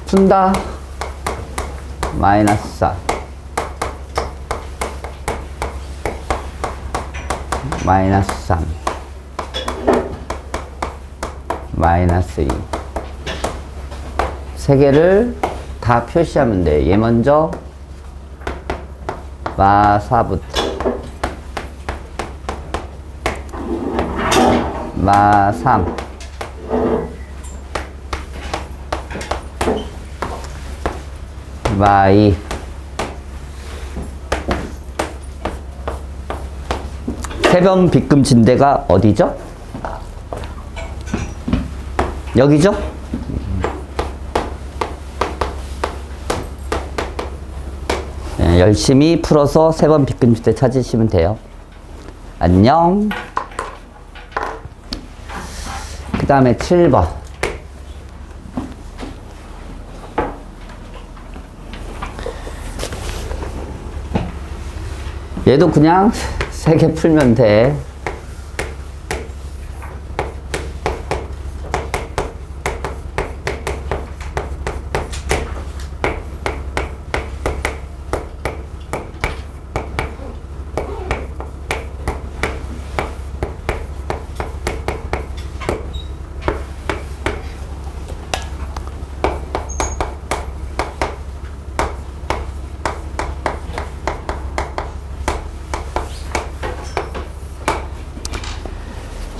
푼다. 마이너스 4. 마이너스 3. 마이너스 2. 세 개를 다 표시하면 돼. 얘 먼저 마 4부터 마 3. 마 2. 세변 빗금친 데가 어디죠? 여기죠? 네, 열심히 풀어서 세번 빗금칠 때 찾으시면 돼요. 안녕. 그 다음에 7번. 얘도 그냥 3개 풀면 돼.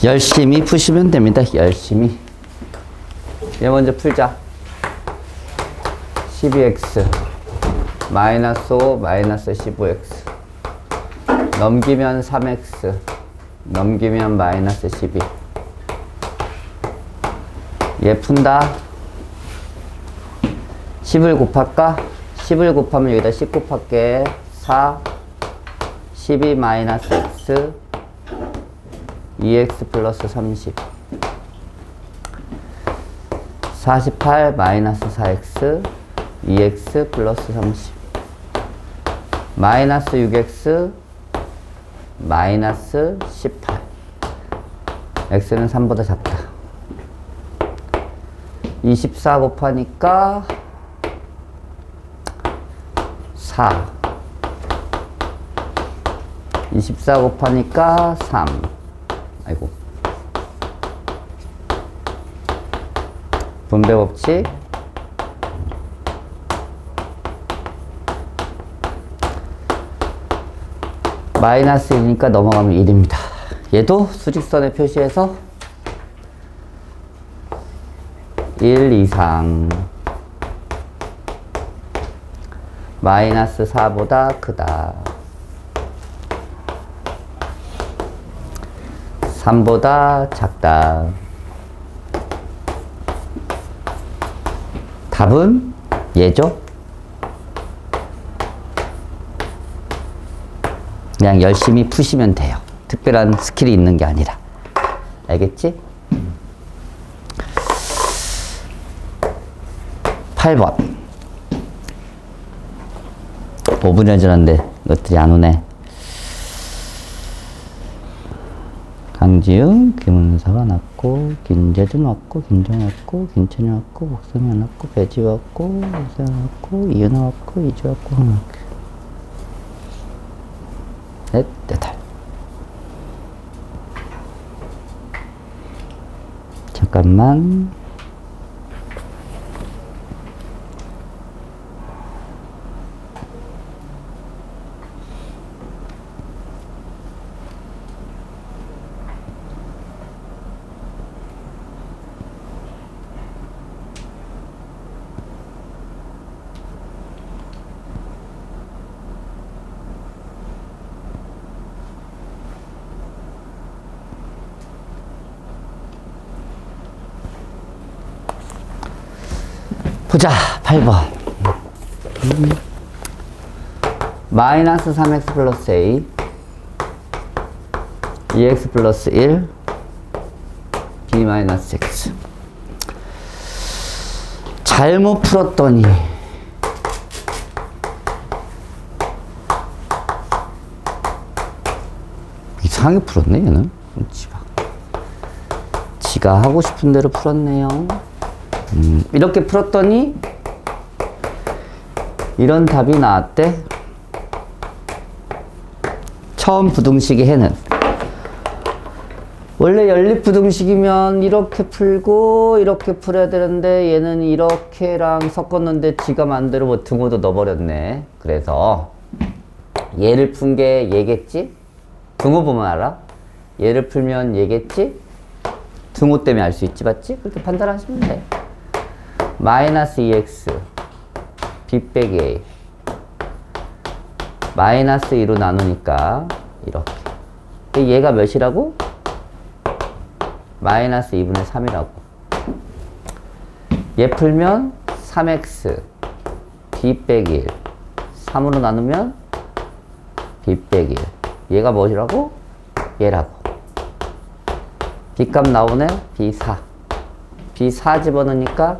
열심히 푸시면 됩니다. 열심히. 얘 먼저 풀자. 12x 마이너스 5 마이너스 15x 넘기면 3x 넘기면 마이너스 12. 얘 푼다. 10을 곱할까? 10을 곱하면 여기다 10 곱할게. 4 12 마이너스 x 2x 플러스 30 48 마이너스 4x 2x 플러스 30 마이너스 6x 마이너스 18 x는 3보다 작다. 24 곱하니까 4 24 곱하니까 3 아이고. 분배 법칙. 마이너스 1이니까 넘어가면 1입니다. 얘도 수직선에 표시해서 1 이상 마이너스 4보다 크다. 3보다 작다. 답은 얘죠? 그냥 열심히 푸시면 돼요. 특별한 스킬이 있는 게 아니라. 알겠지? 8번. 5분이 지났는데 이것들이 안 오네. 강지웅, 김은서가 났고, 김재준 왔고, 김정 왔고, 김천이 왔고, 박성현 왔고, 배지 왔고, 이상 왔고, 이은하 왔고, 이주 왔고, 황 왔고. 넷, 여덟. 잠깐만. 보자. 8번. 마이너스 3x 플러스 a 2x 플러스 1 b 마이너스 x. 잘못 풀었더니 이상하게 풀었네. 얘는 지가 하고 싶은 대로 풀었네요. 이렇게 풀었더니 이런 답이 나왔대. 처음 부등식의 해는 원래 연립부등식이면 이렇게 풀고 이렇게 풀어야 되는데 얘는 이렇게랑 섞었는데 지가 마음대로 뭐 등호도 넣어버렸네. 그래서 얘를 푼 게 얘겠지? 등호 보면 알아? 얘를 풀면 얘겠지? 등호 때문에 알 수 있지, 맞지? 그렇게 판단하시면 돼. 마이너스 2x b 빼기 a 마이너스 2로 나누니까 이렇게. 근데 얘가 몇이라고? 마이너스 2분의 3이라고. 얘 풀면 3x b 빼기 1 3으로 나누면 b 빼기 1 얘가 뭐라고? 얘라고. b값 나오네? b4 b4 집어넣으니까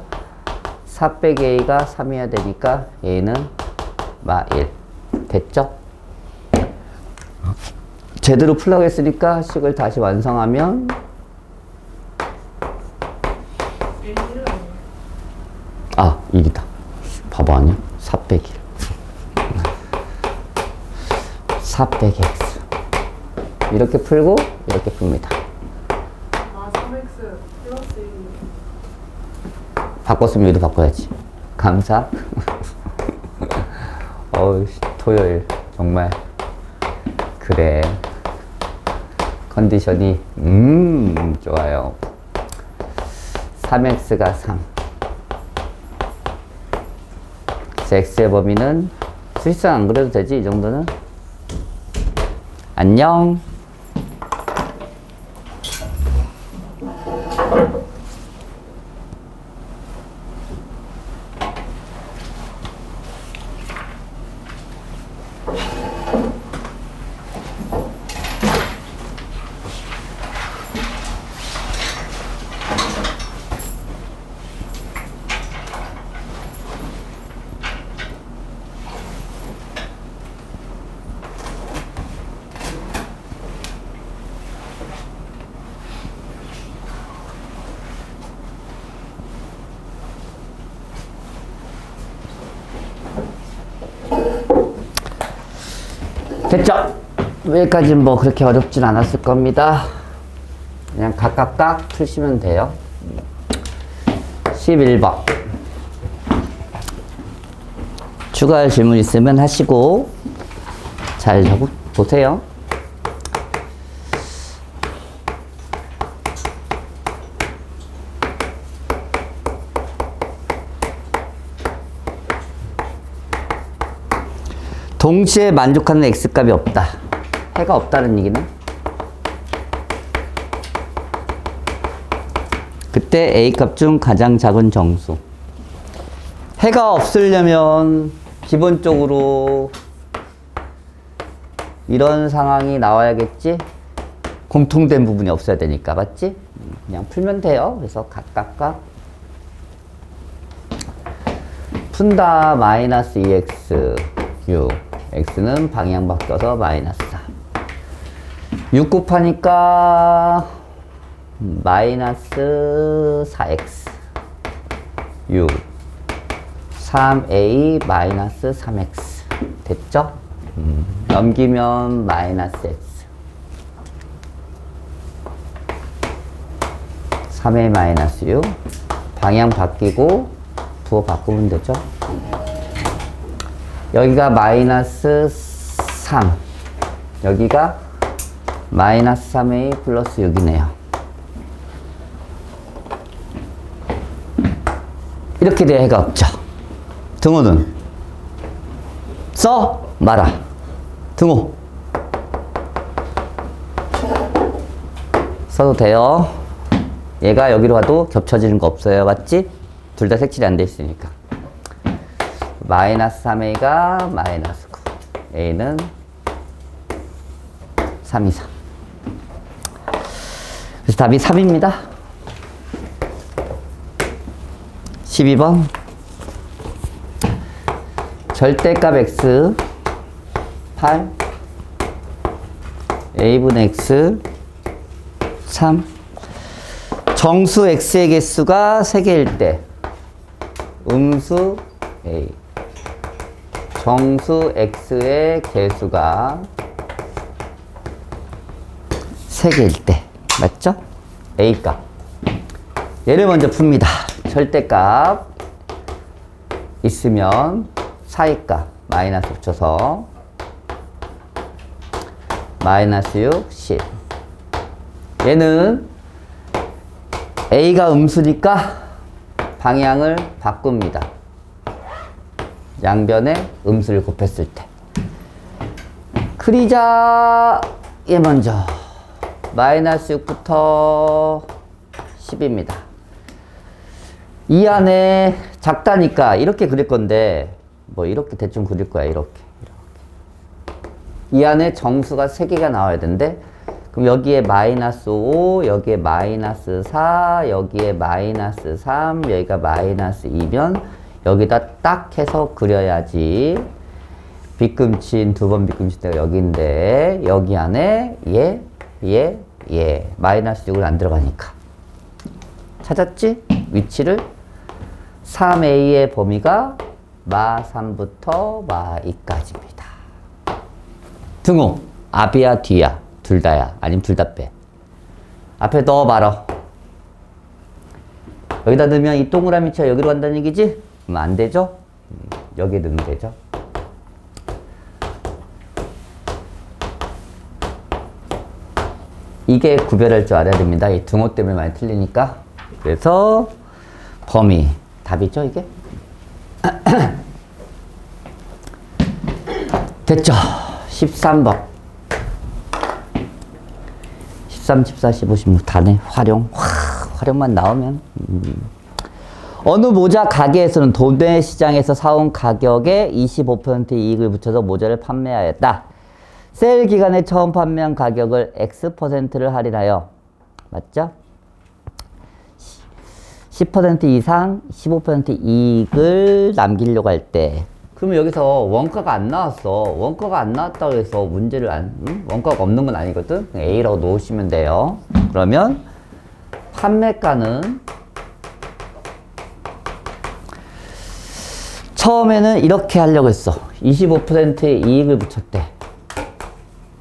4 빼기 a가 3이어야 되니까 a는 마 1 됐죠? 제대로 풀라고 했으니까 식을 다시 완성하면 아, 1이다. 바보 아니야? 4 빼기 1. 4 빼기 x. 이렇게 풀고, 이렇게 풉니다. 아, 3x 플러스 1. 바꿨으면 여기도 바꿔야지. 감사. 어우, 토요일. 정말. 그래. 컨디션이, 좋아요. 3x가 3. x의 범위는 수식상 안 그래도 되지, 이 정도는? 안녕. 됐죠? 여기까지는 뭐 그렇게 어렵진 않았을 겁니다. 그냥 각각 푸시면 돼요. 11번. 추가할 질문 있으면 하시고 잘 적어 보세요. 동시에 만족하는 x값이 없다. 해가 없다는 얘기네. 그때 a값 중 가장 작은 정수. 해가 없으려면 기본적으로 이런 상황이 나와야겠지? 공통된 부분이 없어야 되니까, 맞지? 그냥 풀면 돼요. 그래서 각각 푼다. 마이너스 2x 6 x는 방향 바뀌어서 마이너스 4 6 곱하니까 마이너스 4x 6 3a 마이너스 3x 됐죠? 넘기면 마이너스 x 3a 마이너스 6 방향 바뀌고 부호 바꾸면 되죠? 여기가 마이너스 3 여기가 마이너스 3a 플러스 6이네요. 이렇게 돼야 해가 없죠. 등호는 써 마라. 등호 써도 돼요. 얘가 여기로 가도 겹쳐지는 거 없어요. 맞지? 둘 다 색칠이 안 돼 있으니까. 마이너스 3a가 마이너스 9 a는 3, 2, 3 그래서 답이 3입니다. 12번 절대값 x 8 a분의 x 3 정수 x의 개수가 3개일 때 음수 a, 정수 x의 개수가 3개일 때 맞죠? a값 얘를 먼저 풉니다. 절대값 있으면 사이값 마이너스 붙여서 마이너스 6, 10 얘는 A가 음수니까 방향을 바꿉니다. 양변에 음수를 곱했을 때 그리자 얘 먼저 마이너스 6부터 10입니다. 이 안에 작다니까 이렇게 그릴 건데 뭐 이렇게 대충 그릴 거야. 이렇게. 이 안에 정수가 3개가 나와야 되는데 그럼 여기에 마이너스 5, 여기에 마이너스 4, 여기에 마이너스 3, 여기가 마이너스 2면 여기다 딱 해서 그려야지. 빗금친, 2번 빗금친 데가 여기인데 여기 안에 얘 마이너스 6을 안 들어가니까 찾았지? 위치를 3a의 범위가 마 3부터 마 2까지입니다. 등호 앞이야 뒤야 둘 다야 아니면 둘 다 빼. 앞에 넣어봐라. 여기다 넣으면 이 동그라미 치가 여기로 간다는 얘기지? 그럼 안 되죠? 여기에 넣으면 되죠. 이게 구별할 줄 알아야 됩니다. 이 등호 때문에 많이 틀리니까. 그래서 범위 답이죠 이게? 됐죠? 13번 13, 14, 15, 16 다네. 활용만 나오면 어느 모자 가게에서는 도매 시장에서 사온 가격에 25% 이익을 붙여서 모자를 판매하였다. 세일 기간에 처음 판매한 가격을 X%를 할인하여 맞죠? 10% 이상 15% 이익을 남기려고 할 때 그러면 여기서 원가가 안 나왔어. 원가가 안 나왔다고 해서 문제를 원가가 없는 건 아니거든. A라고 놓으시면 돼요. 그러면 판매가는 처음에는 이렇게 하려고 했어. 25%의 이익을 붙였대.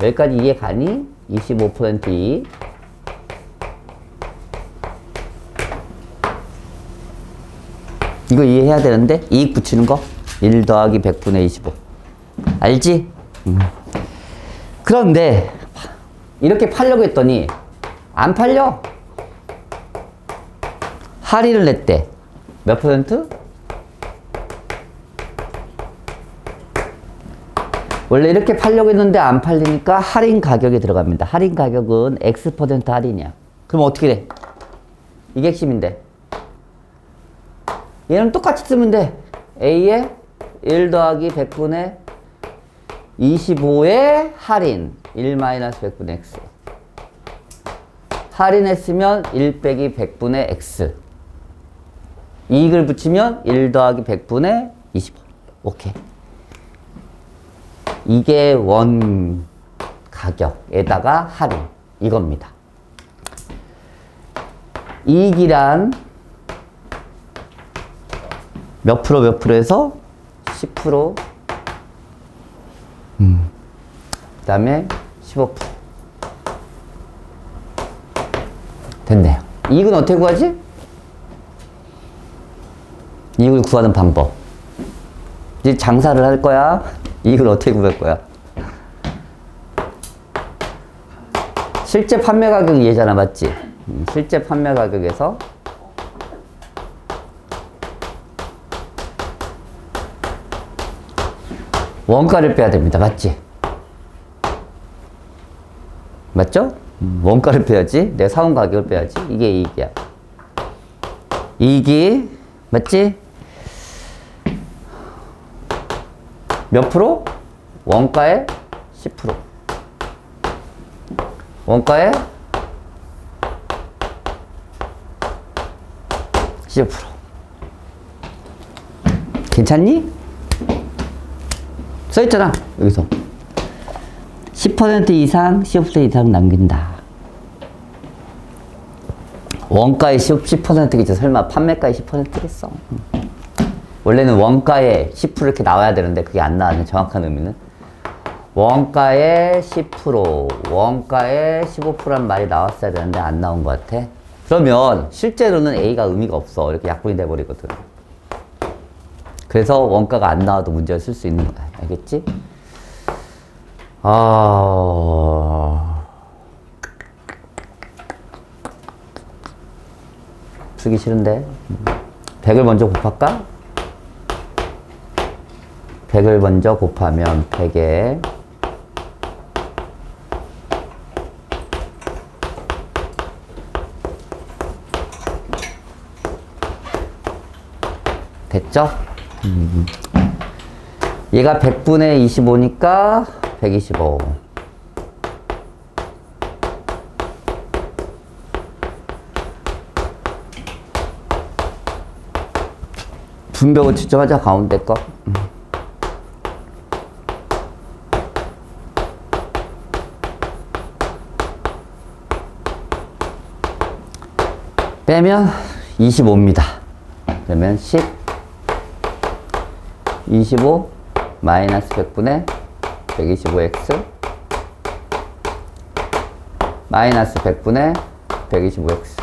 여기까지 이해 가니? 25% 이익. 이거 이해해야 되는데 이익 붙이는 거 1 더하기 100분의 25 알지? 그런데 이렇게 팔려고 했더니 안 팔려. 할인을 냈대. 몇 퍼센트? 원래 이렇게 팔려고 했는데 안 팔리니까 할인 가격에 들어갑니다. 할인 가격은 X% 할인이야. 그럼 어떻게 돼? 이게 핵심인데. 얘는 똑같이 쓰면 돼. A에 1 더하기 100분의 25의 할인 1 마이너스 100분의 X. 할인했으면 1 빼기 100분의 X. 이익을 붙이면 1 더하기 100분의 25. 오케이. 이게 원 가격에다가 할인. 이겁니다. 이익이란 몇 프로 몇 프로에서 10%. 그 다음에 15%. 됐네요. 이익은 어떻게 구하지? 이익을 구하는 방법. 이제 장사를 할 거야. 이익을 어떻게 구할 거야? 실제 판매 가격 얘잖아, 맞지? 실제 판매 가격에서 원가를 빼야 됩니다. 맞지? 맞죠? 원가를 빼야지. 내 사온 가격을 빼야지. 이게 이익이야. 이익이 맞지? 몇 프로? 원가의 10%. 원가의 15%. 괜찮니? 써있잖아 여기서 10% 이상 15% 이상 남긴다. 원가의 10%겠지. 설마 판매가의 10%겠어. 원래는 원가의 10% 이렇게 나와야 되는데 그게 안 나왔네. 정확한 의미는. 원가의 10%, 원가의 15%란 말이 나왔어야 되는데 안 나온 것 같아. 그러면 실제로는 A가 의미가 없어. 이렇게 약분이 돼버리거든. 그래서 원가가 안 나와도 문제를 쓸 수 있는 거야. 알겠지? 쓰기 싫은데. 100을 먼저 곱할까? 100을 먼저 곱하면 100에 됐죠? 얘가 100분의 25니까 125. 분배고 측정하자. 가운데 거. 빼면 25입니다. 그러면 10, 25 마이너스 100분의 125x 마이너스 100분의 125x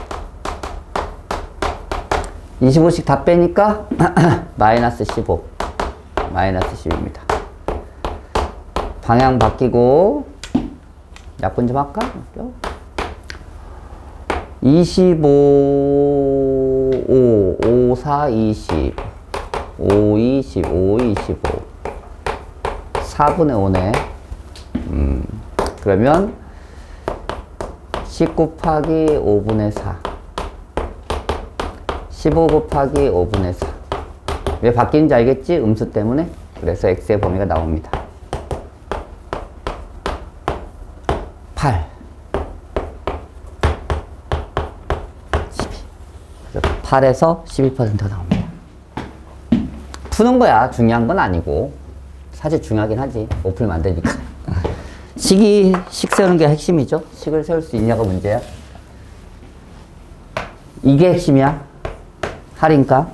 25씩 다 빼니까 마이너스 15 마이너스 10입니다. 방향 바뀌고 약분 좀 할까? 25 5 4 20 5 20 5 25 4분의 5네. 그러면 10 곱하기 5분의 4 15 곱하기 5분의 4 왜 바뀌는지 알겠지? 음수 때문에. 그래서 x의 범위가 나옵니다. 8 12 그래서 8에서 12%가 나옵니다. 푸는 거야. 중요한 건 아니고. 사실 중요하긴 하지. 오플 만드니까. 식 세우는 게 핵심이죠. 식을 세울 수 있냐가 문제야. 이게 핵심이야. 할인가?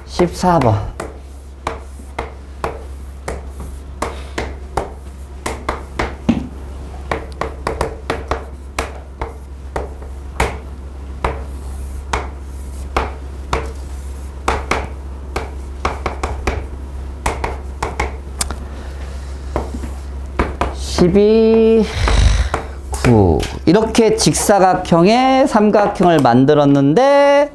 14번. (12) 9 이렇게 직사각형의 삼각형을 만들었는데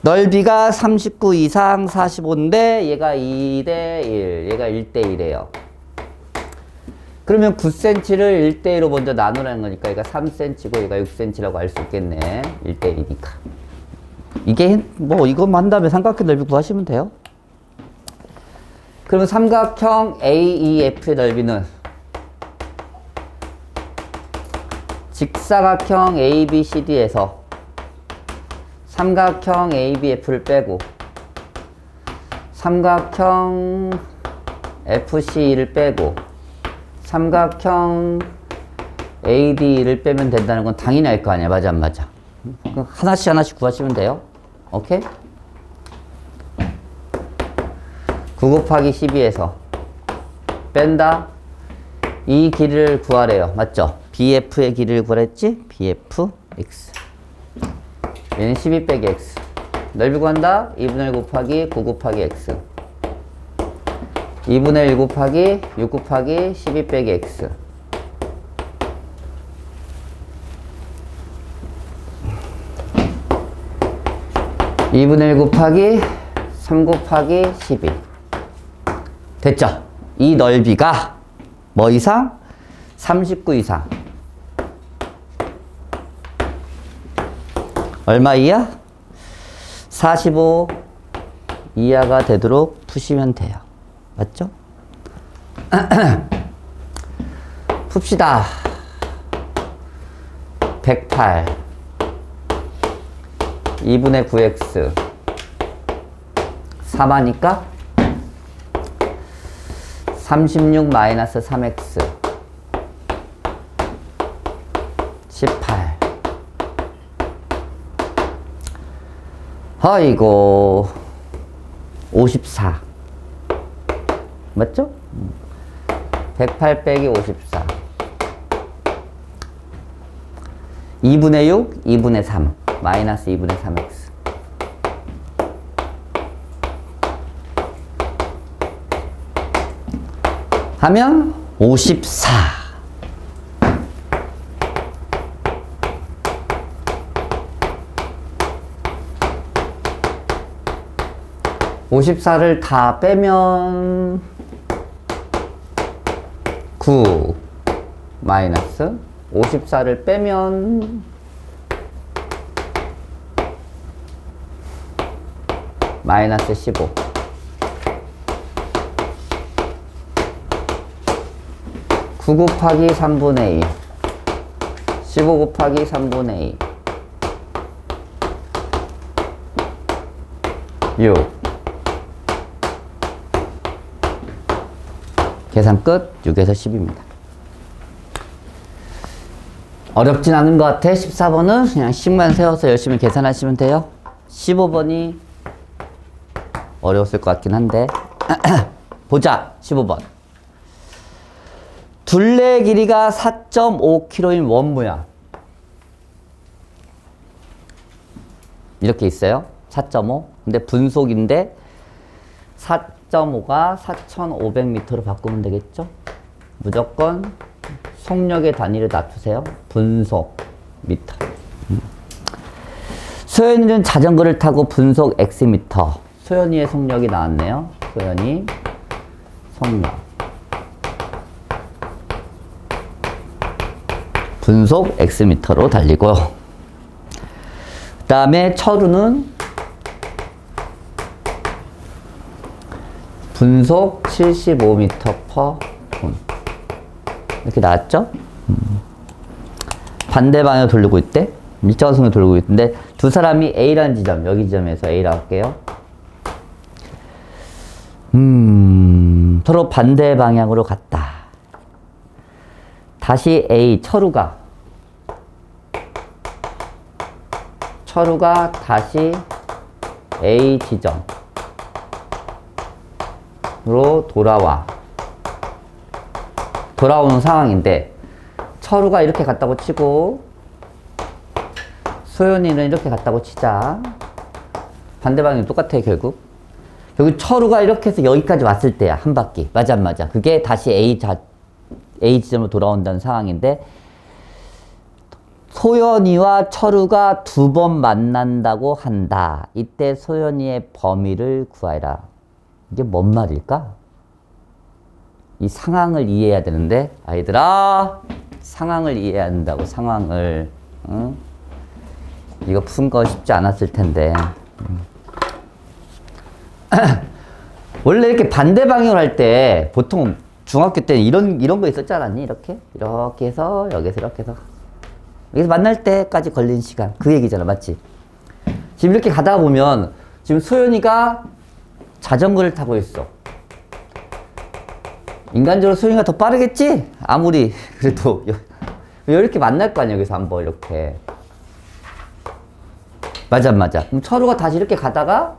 넓이가 39 이상 45인데 얘가 2대 1 얘가 1대 1이에요. 그러면 9cm를 1대 1로 먼저 나누라는 거니까 얘가 3cm고 얘가 6cm라고 알 수 있겠네. 1대 1이니까 이게 뭐 이것만 한 다음에 삼각형 넓이 구하시면 돼요. 그러면 삼각형 AEF의 넓이는 직사각형 ABCD에서 삼각형 ABF를 빼고 삼각형 FC를 빼고 삼각형 AD를 빼면 된다는 건 당연히 알 거 아니야. 맞아 안 맞아? 하나씩 구하시면 돼요. 오케이? 9 곱하기 12에서 뺀다. 이 길이를 구하래요. 맞죠? BF의 길이를 구하랬지? BFX. 얘는 12 빼기 X. 넓이 구한다? 2분의 1 곱하기 9 곱하기 X. 2분의 1 곱하기 6 곱하기 12 빼기 X. (2분의 1) 곱하기 3 곱하기 12 됐죠? 이 넓이가 뭐 이상? 39 이상 얼마 이하? 45 이하가 되도록 푸시면 돼요. 맞죠? 풉시다. 108 2분의 9x 3하니까 36 마이너스 3x 18 아이고 54 맞죠? 108 빼기 54 2분의 6 2분의 3 마이너스 2분의 3x 하면 54 54를 다 빼면 9 마이너스 54를 빼면 마이너스 15 9 곱하기 3분의 2 15 곱하기 3분의 2 6 계산 끝 6에서 10입니다. 어렵진 않은 것 같아. 14번은 그냥 10만 세워서 열심히 계산하시면 돼요. 15번이 어려웠을 것 같긴 한데 보자. 15번 둘레 길이가 4.5km인 원 모양 이렇게 있어요. 4.5 근데 분속인데 4.5가 4,500m로 바꾸면 되겠죠? 무조건 속력의 단위를 낮추세요. 분속 미터. 소연이는 자전거를 타고 분속 X미터. 소연이의 속력이 나왔네요. 소연이 속력. 분속 X미터로 달리고. 그 다음에 철우는 분속 75m/분 이렇게 나왔죠? 반대 방향으로 돌리고 있대. 일정선으로 돌리고 있는데 두 사람이 A라는 지점, 여기 지점에서 A라고 할게요. 서로 반대 방향으로 갔다. 다시 A, 철우가 다시 A 지점 으로 돌아오는 상황인데 철우가 이렇게 갔다고 치고 소연이는 이렇게 갔다고 치자. 반대 방향이 똑같아요. 결국 철우가 이렇게 해서 여기까지 왔을 때야. 한 바퀴 맞아 안 맞아. 그게 다시 A 지점으로 돌아온다는 상황인데 소연이와 철우가 두 번 만난다고 한다. 이때 소연이의 범위를 구하라. 이게 뭔 말일까? 이 상황을 이해해야 되는데 아이들아 상황을 이해해야 한다고. 상황을 응? 이거 푼 거 쉽지 않았을 텐데 원래 이렇게 반대 방향으로 할 때 보통 중학교 때 이런 거 있었지 않았니? 이렇게 해서 여기서 이렇게 해서 여기서 만날 때까지 걸린 시간 그 얘기잖아. 맞지? 지금 이렇게 가다 보면 지금 소연이가 자전거를 타고 있어. 인간적으로 소연이가 더 빠르겠지? 아무리 그래도 이렇게 만날 거 아니야. 여기서 한번 이렇게 맞아 그럼 철우가 다시 이렇게 가다가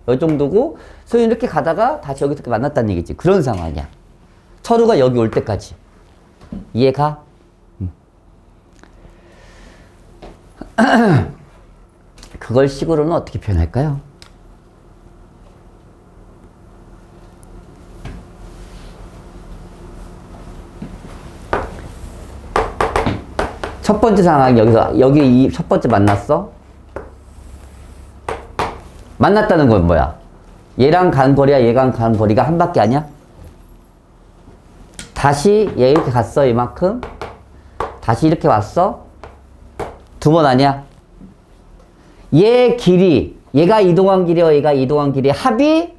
이 정도고 소연이 이렇게 가다가 다시 여기서 이렇게 만났다는 얘기지. 그런 상황이야. 철우가 여기 올 때까지 이해가? 그걸 식으로는 어떻게 표현할까요? 첫 번째 상황 여기 이 첫 번째 만났어? 만났다는 건 뭐야? 얘랑 간 거리야 얘랑 간 거리가 한 바퀴 아니야? 다시 얘 이렇게 갔어 이만큼 다시 이렇게 왔어? 두 번 아니야? 얘 길이 얘가 이동한 길이와 얘가 이동한 길이 합이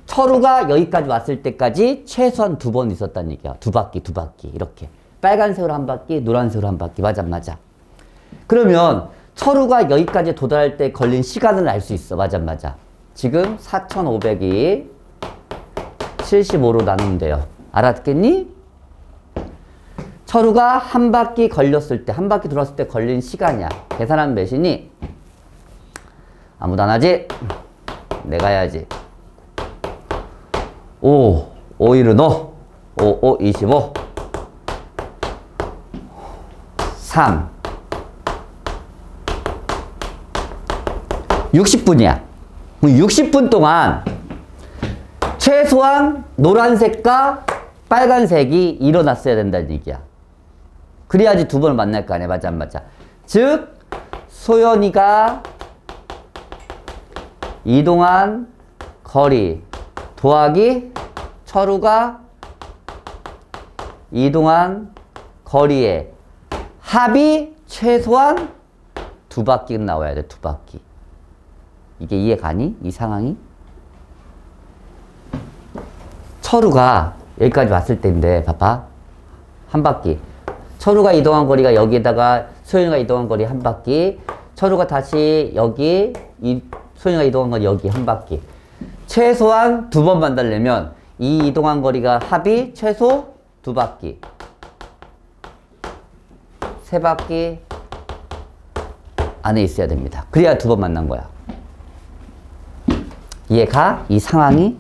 철우가 여기까지 왔을 때까지 최소한 두 번 있었다는 얘기야. 두 바퀴 이렇게 빨간색으로 한 바퀴 노란색으로 한 바퀴 맞아 그러면 철우가 여기까지 도달할 때 걸린 시간을 알 수 있어. 맞아 지금 4,500이 75로 나누면 돼요. 알았겠니? 철우가 한 바퀴 걸렸을 때 한 바퀴 돌았을 때 걸린 시간이야. 계산하면 몇이니? 아무도 안 하지? 내가 해야지. 5, 5일은 너. 5, 5, 25. 3. 60분이야. 60분 동안 최소한 노란색과 빨간색이 일어났어야 된다는 얘기야. 그래야지 두 번을 만날 거 아니야. 맞아, 안 맞아? 즉, 소연이가 이동한 거리 더하기 철우가 이동한 거리의 합이 최소한 2바퀴는 나와야 돼. 2바퀴. 이게 이해가니? 이 상황이? 철우가 여기까지 왔을 때인데 봐봐. 한 바퀴. 철우가 이동한 거리가 여기에다가 소연이가 이동한 거리 한 바퀴. 철우가 다시 여기 소연이가 이동한 거리 여기 한 바퀴. 최소한 2번 만들려면 이 이동한 거리가 합이 최소 2바퀴. 3바퀴 안에 있어야 됩니다. 그래야 2번 만난 거야. 이해가? 이 상황이?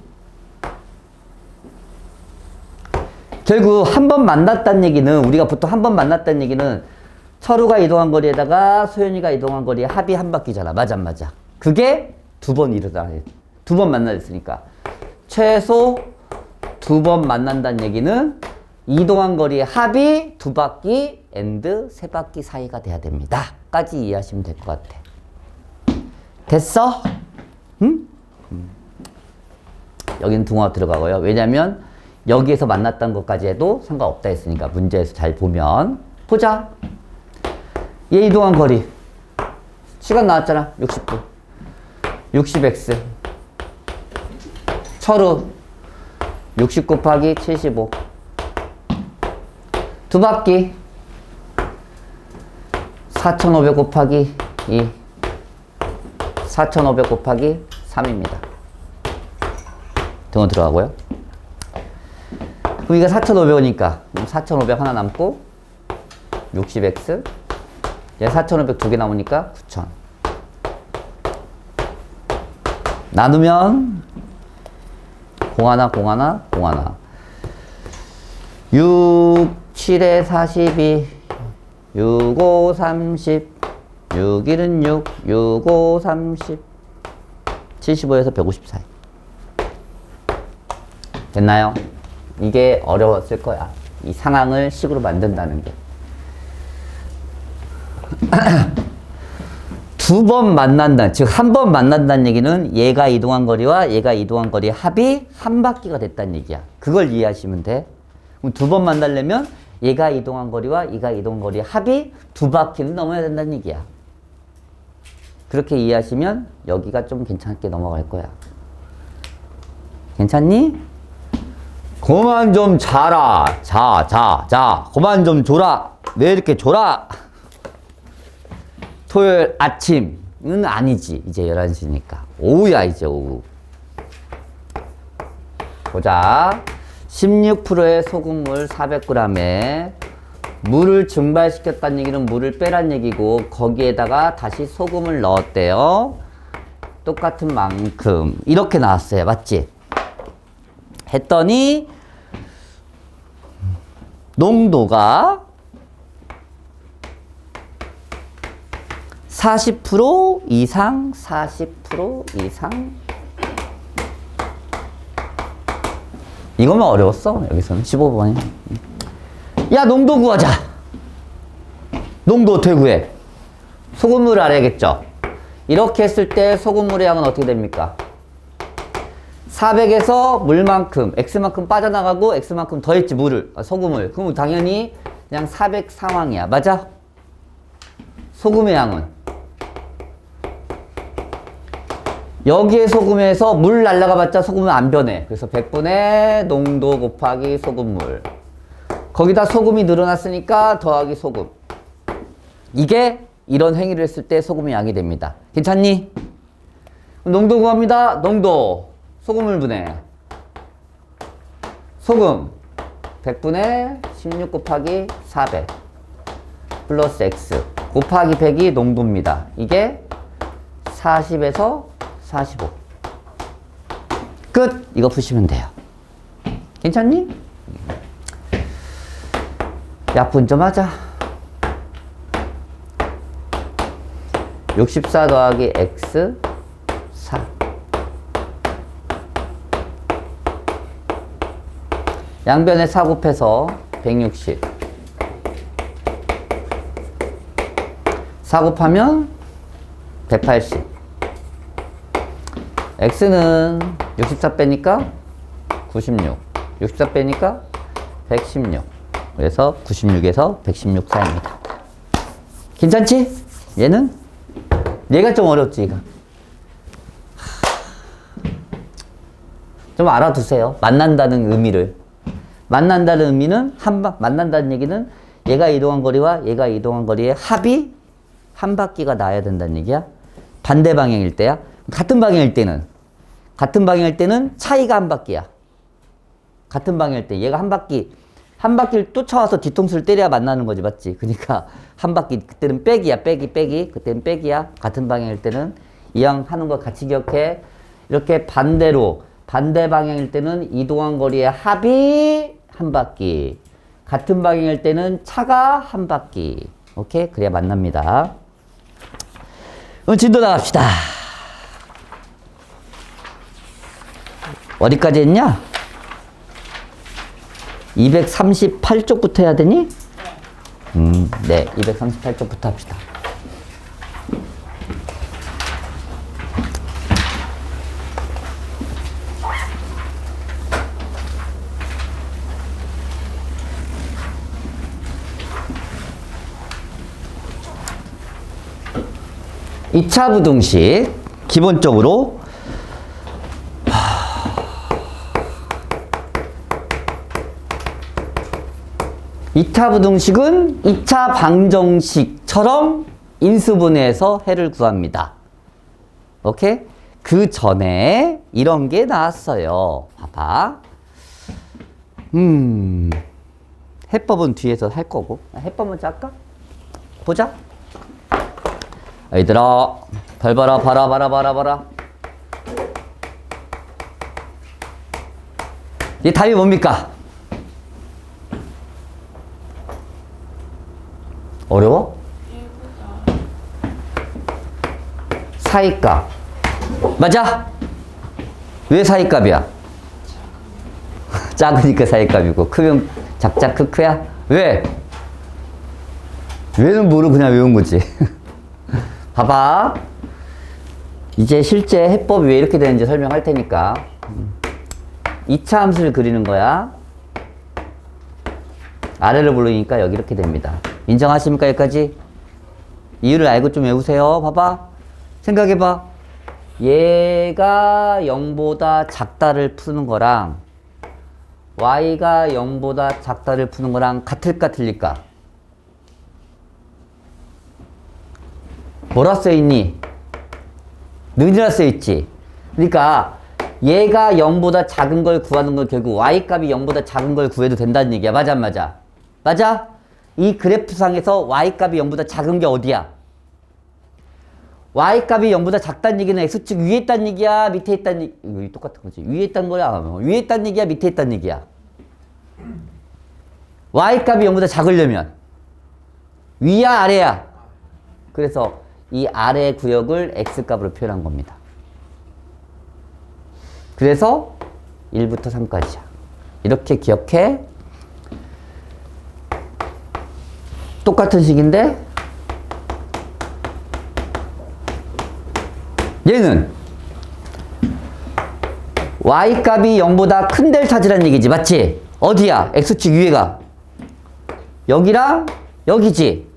결국 한 번 만났다는 얘기는 우리가 보통 한 번 만났다는 얘기는 철우가 이동한 거리에다가 소연이가 이동한 거리의 합이 한 바퀴잖아. 맞아 안 맞아? 그게 2번 일어나. 2번 만났으니까 최소 2번 만난다는 얘기는 이동한 거리의 합이 2바퀴 and 3바퀴 사이가 돼야 됩니다. 까지 이해하시면 될 것 같아. 됐어? 응? 여기는 둥어 들어가고요. 왜냐면 여기에서 만났던 것까지 해도 상관없다 했으니까 문제에서 잘 보면. 보자. 얘 이동한 거리 시간 나왔잖아. 60분 60x 철우 60 곱하기 75 2바퀴 4500 곱하기 2 4500 곱하기 3입니다. 등호 들어가고요. 그럼 이거 4500이니까 4500 하나 남고 60x 얘 4500 두 개 남으니까 9000 나누면 0 6, 7에 42 6, 5, 30 6, 1은 6 6, 5, 30 75에서 150 사이. 됐나요? 이게 어려웠을 거야. 이 상황을 식으로 만든다는 게. 2번 만난다. 즉, 한 번 만난다는 얘기는 얘가 이동한 거리와 얘가 이동한 거리의 합이 한 바퀴가 됐다는 얘기야. 그걸 이해하시면 돼. 그럼 2번 만나려면 얘가 이동한 거리와 얘가 이동한 거리의 합이 2바퀴는 넘어야 된다는 얘기야. 그렇게 이해하시면 여기가 좀 괜찮게 넘어갈 거야. 괜찮니? 그만 좀 자라. 자. 그만 좀 졸아. 왜 이렇게 졸아? 토요일 아침은 아니지. 이제 11시니까. 오후야, 이제 오후. 보자. 16%의 소금물 400g에 물을 증발시켰다는 얘기는 물을 빼란 얘기고 거기에다가 다시 소금을 넣었대요. 똑같은 만큼. 이렇게 나왔어요. 맞지? 했더니 농도가 40% 이상, 40% 이상. 이거만 어려웠어. 여기서는 15번이. 야, 농도 구하자. 농도 어떻게 구해? 소금물을 알아야겠죠? 이렇게 했을 때 소금물의 양은 어떻게 됩니까? 400에서 물만큼, X만큼 빠져나가고 X만큼 더했지, 소금을. 그럼 당연히 그냥 400 상황이야. 맞아? 소금의 양은. 여기에 소금에서 물 날라가 봤자 소금은 안 변해. 그래서 100분의 농도 곱하기 소금물. 거기다 소금이 늘어났으니까 더하기 소금. 이게 이런 행위를 했을 때 소금의 양이 됩니다. 괜찮니? 농도 구합니다. 농도. 소금을 분해. 소금 100분의 16 곱하기 400 플러스 X 곱하기 100이 농도입니다. 이게 40에서 45. 끝! 이거 푸시면 돼요. 괜찮니? 약분 좀 하자. 64 더하기 x 4. 양변에 4 곱해서 160. 4 곱하면 180. x는 64 빼니까 96. 64 빼니까 116. 그래서 96에서 116 사이입니다. 괜찮지? 얘는? 얘가 좀 어렵지, 이거. 좀 알아두세요. 만난다는 의미를. 만난다는 의미는 만난다는 얘기는 얘가 이동한 거리와 얘가 이동한 거리의 합이 한 바퀴가 나야 된다는 얘기야. 반대 방향일 때야. 같은 방향일 때는 차이가 한 바퀴야. 같은 방향일 때 얘가 한 바퀴를 쫓아와서 뒤통수를 때려야 만나는 거지, 맞지? 그러니까 한 바퀴, 그때는 빼기야, 빼기. 그때는 빼기야. 같은 방향일 때는 이왕 하는 거 같이 기억해. 이렇게 반대로, 반대 방향일 때는 이동한 거리의 합이 한 바퀴. 같은 방향일 때는 차가 한 바퀴. 오케이? 그래야 만납니다. 그럼 진도 나갑시다. 어디까지 했냐? 238쪽부터 해야 되니? 네, 238쪽부터 합시다. 이 차 부등식 기본적으로 이차 부등식은 2차 방정식처럼 인수분해해서 해를 구합니다. 오케이? 그 전에 이런 게 나왔어요. 봐봐. 해법은 뒤에서 할 거고. 해법 먼저 할까? 보자. 얘들아, 별 봐라. 이 답이 뭡니까? 어려워? 사이값. 맞아? 왜 사이값이야? 작으니까 사이값이고, 크면 작작 크크야? 왜? 왜는 모르고 그냥 외운 거지. 봐봐. 이제 실제 해법이 왜 이렇게 되는지 설명할 테니까. 2차 함수를 그리는 거야. 아래를 부르니까 여기 이렇게 됩니다. 인정하십니까? 여기까지? 이유를 알고 좀 외우세요. 봐봐. 생각해봐. 얘가 0보다 작다를 푸는 거랑 y가 0보다 작다를 푸는 거랑 같을까 틀릴까? 뭐라 써있니? 는이라 써있지. 그러니까 얘가 0보다 작은 걸 구하는 건 결국 y값이 0보다 작은 걸 구해도 된다는 얘기야. 맞아 안 맞아? 맞아? 이 그래프상에서 y값이 0보다 작은 게 어디야? y값이 0보다 작다는 얘기는 x축 위에 있다는 얘기야? 밑에 있다는 얘기? 이거 똑같은 거지. 위에 있다는 거야? 위에 있다는 얘기야? 밑에 있다는 얘기야? y값이 0보다 작으려면 위야 아래야? 그래서 이 아래 구역을 x값으로 표현한 겁니다. 그래서 1부터 3까지야. 이렇게 기억해. 똑같은 식인데 얘는 y값이 0보다 큰 데를 찾으라는 얘기지. 맞지? 어디야? x축 위에가 여기랑 여기지.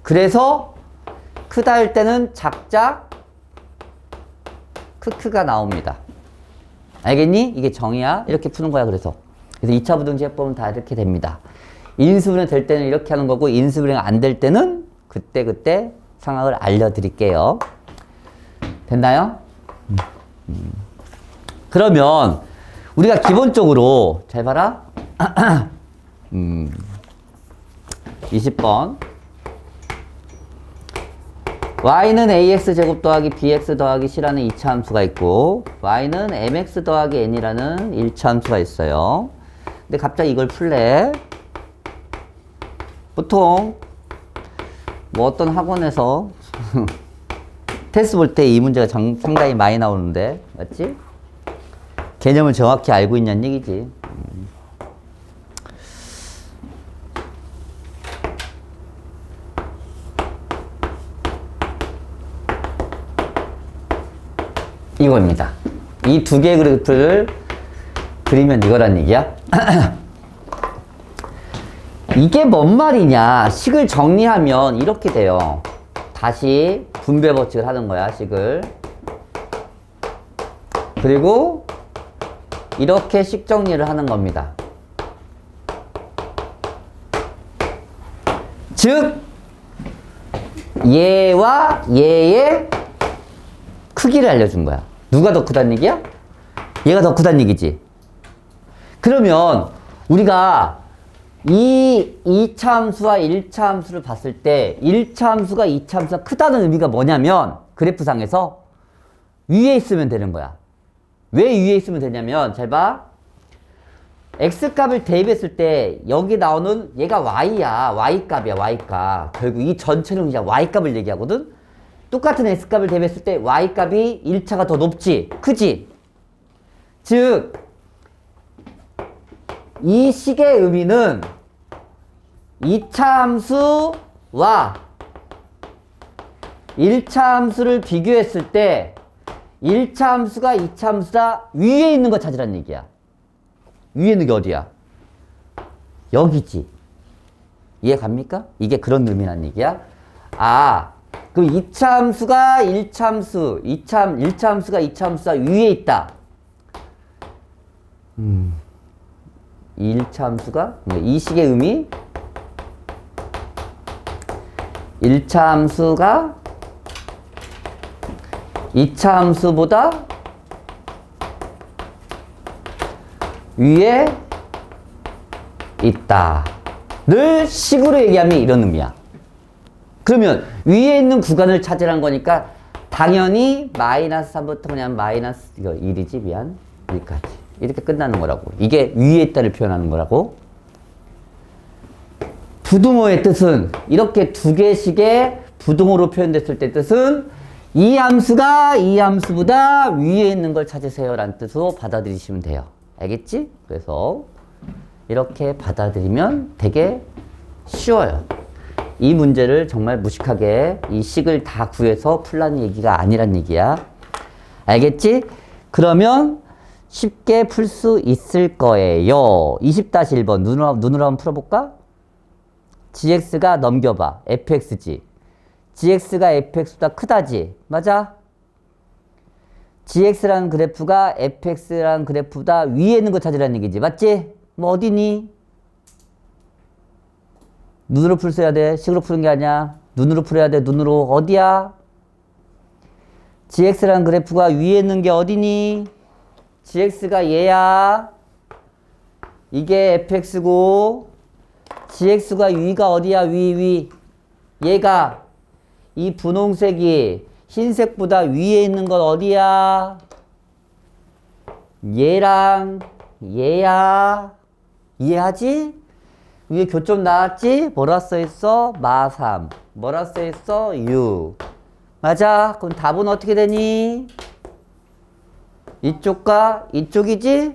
그래서 크다 할 때는 작작 크크가 나옵니다. 알겠니? 이게 정의야. 이렇게 푸는 거야. 그래서 2차 부등식 해법은 다 이렇게 됩니다. 인수분해 될 때는 이렇게 하는 거고, 인수분해 안 될 때는 그때 상황을 알려드릴게요. 됐나요? 그러면 우리가 기본적으로 잘 봐라. 20번 y는 ax 제곱 더하기 bx 더하기 c라는 2차 함수가 있고 y는 mx 더하기 n이라는 1차 함수가 있어요. 근데 갑자기 이걸 풀래. 보통 뭐 어떤 학원에서 테스트 볼 때 이 문제가 상당히 많이 나오는데 맞지? 개념을 정확히 알고 있냐는 얘기지. 이겁니다. 이 두 개의 그래프를 그리면 이거란 얘기야. 이게 뭔 말이냐. 식을 정리하면 이렇게 돼요. 다시 분배 법칙을 하는 거야, 식을. 그리고 이렇게 식 정리를 하는 겁니다. 즉, 얘와 얘의 크기를 알려준 거야. 누가 더 크다는 얘기야? 얘가 더 크다는 얘기지. 그러면 우리가 이 2차 함수와 1차 함수를 봤을 때 1차 함수가 2차 함수가 크다는 의미가 뭐냐면 그래프상에서 위에 있으면 되는 거야. 왜 위에 있으면 되냐면 잘 봐. x값을 대입했을 때 여기 나오는 얘가 y야. y값이야. y값. 결국 이 전체는 그냥 y값을 얘기하거든. 똑같은 x값을 대입했을 때 y값이 1차가 더 높지. 크지. 즉 이 식의 의미는 2차 함수와 1차 함수를 비교했을 때 1차 함수가 2차 함수다 위에 있는 거 찾으라는 얘기야. 위에 있는 게 어디야? 여기지. 이해 갑니까? 이게 그런 의미란 얘기야. 아, 그럼 2차 함수가 1차 함수, 1차 함수가 2차 함수다 위에 있다. 1차 함수가 이 식의 의미 1차 함수가 2차 함수보다 위에 있다. 를 식으로 얘기하면 이런 의미야. 그러면 위에 있는 구간을 찾으란 거니까 당연히 마이너스 3부터 그냥 마이너스 이거 1이지 미안 1까지 이렇게 끝나는 거라고. 이게 위에 있다를 표현하는 거라고. 부등호의 뜻은 이렇게 두 개씩의 부등호로 표현됐을 때 뜻은 이 함수가 이 함수보다 위에 있는 걸 찾으세요 라는 뜻으로 받아들이시면 돼요. 알겠지? 그래서 이렇게 받아들이면 되게 쉬워요. 이 문제를 정말 무식하게 이 식을 다 구해서 풀라는 얘기가 아니란 얘기야. 알겠지? 그러면 쉽게 풀 수 있을 거예요. 20-1번 눈으로 한번 풀어볼까? gx가 넘겨봐. fx지. gx가 fx보다 크다지. 맞아? gx라는 그래프가 fx라는 그래프보다 위에 있는 거 찾으라는 얘기지. 맞지? 뭐 어디니? 눈으로 풀어야 돼. 식으로 푸는 게 아니야. 눈으로 풀어야 돼. 눈으로. 어디야? gx라는 그래프가 위에 있는 게 어디니? gx가 얘야. 이게 fx고 gx가 위가 어디야? 위. 얘가 이 분홍색이 흰색보다 위에 있는 건 어디야? 얘랑 얘야. 이해하지? 위에 교점 나왔지? 뭐라 써있어? 마3. 뭐라 써있어? 6. 맞아. 그럼 답은 어떻게 되니? 이쪽과 이쪽이지?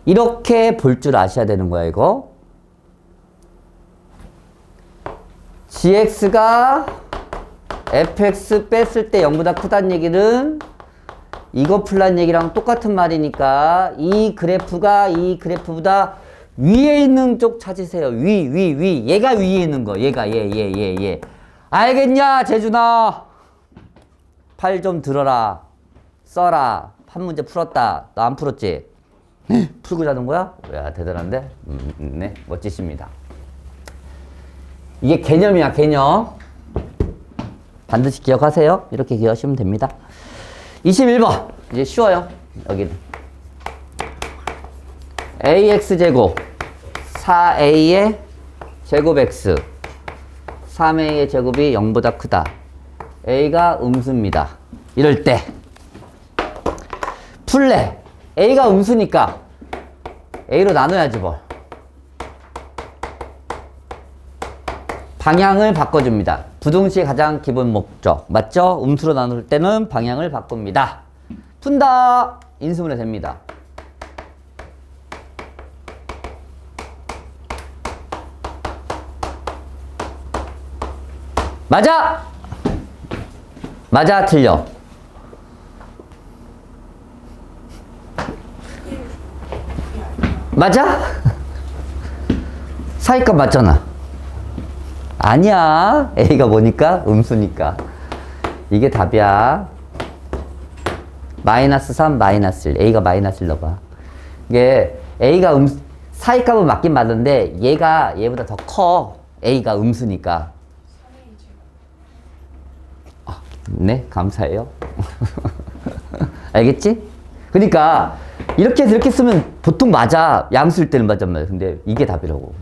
이렇게 볼 줄 아셔야 되는 거야, 이거. gx가 fx 뺐을 때 0보다 크다는 얘기는 이거 풀란 얘기랑 똑같은 말이니까 이 그래프가 이 그래프보다 위에 있는 쪽 찾으세요. 위. 얘가 위에 있는 거. 얘가 얘. 알겠냐, 재준아? 팔 좀 들어라. 써라. 한 문제 풀었다. 너 안 풀었지? 풀고 자는 거야? 야, 대단한데? 네, 멋지십니다. 이게 개념이야, 개념. 반드시 기억하세요. 이렇게 기억하시면 됩니다. 21번. 이제 쉬워요. 여기는. ax제곱 4a의 제곱 x 3a의 제곱이 0보다 크다. a가 음수입니다. 이럴 때 풀래. a가 음수니까 a로 나눠야지 뭘. 방향을 바꿔줍니다. 부등식의 가장 기본 목적. 맞죠? 음수로 나눌 때는 방향을 바꿉니다. 푼다. 인수분해 됩니다. 맞아! 맞아, 틀려. 맞아? 사이값 맞잖아. 아니야. A가 뭐니까? 음수니까. 이게 답이야. 마이너스 3, 마이너스 1. A가 마이너스 1 넣어봐. 이게 A가 사이값은 맞긴 맞는데 얘가 얘보다 더 커. A가 음수니까. 네, 감사해요. 알겠지? 그러니까 이렇게 해서 이렇게 쓰면 보통 맞아. 양수일 때는 맞단 말이야. 근데 이게 답이라고.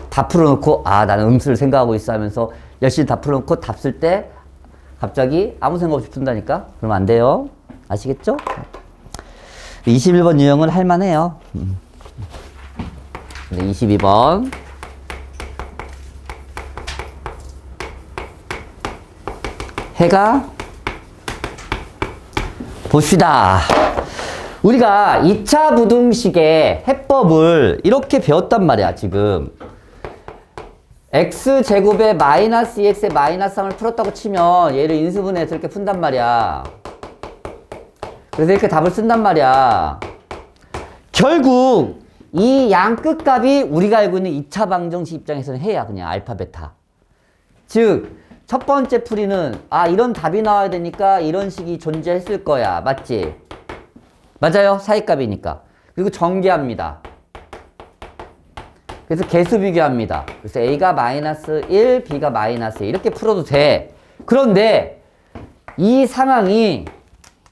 다 풀어놓고 아 나는 음수를 생각하고 있어 하면서 열심히 다 풀어놓고 답 쓸 때 갑자기 아무 생각 없이 푼다니까? 그러면 안 돼요. 아시겠죠? 21번 유형은 할만해요. 네, 22번 해가 봅시다. 우리가 2차 부등식의 해법을 이렇게 배웠단 말이야 지금. x제곱에 마이너스 2x에 마이너스 3을 풀었다고 치면 얘를 인수분해해서 이렇게 푼단 말이야. 그래서 이렇게 답을 쓴단 말이야. 결국 이 양 끝값이 우리가 알고 있는 2차 방정식 입장에서는 해야 그냥 알파 베타. 즉 첫 번째 풀이는 아 이런 답이 나와야 되니까 이런 식이 존재했을 거야. 맞지? 맞아요. 사이값이니까. 그리고 전개합니다. 그래서 개수 비교합니다. 그래서 A가 마이너스 1, B가 마이너스 1 이렇게 풀어도 돼. 그런데 이 상황이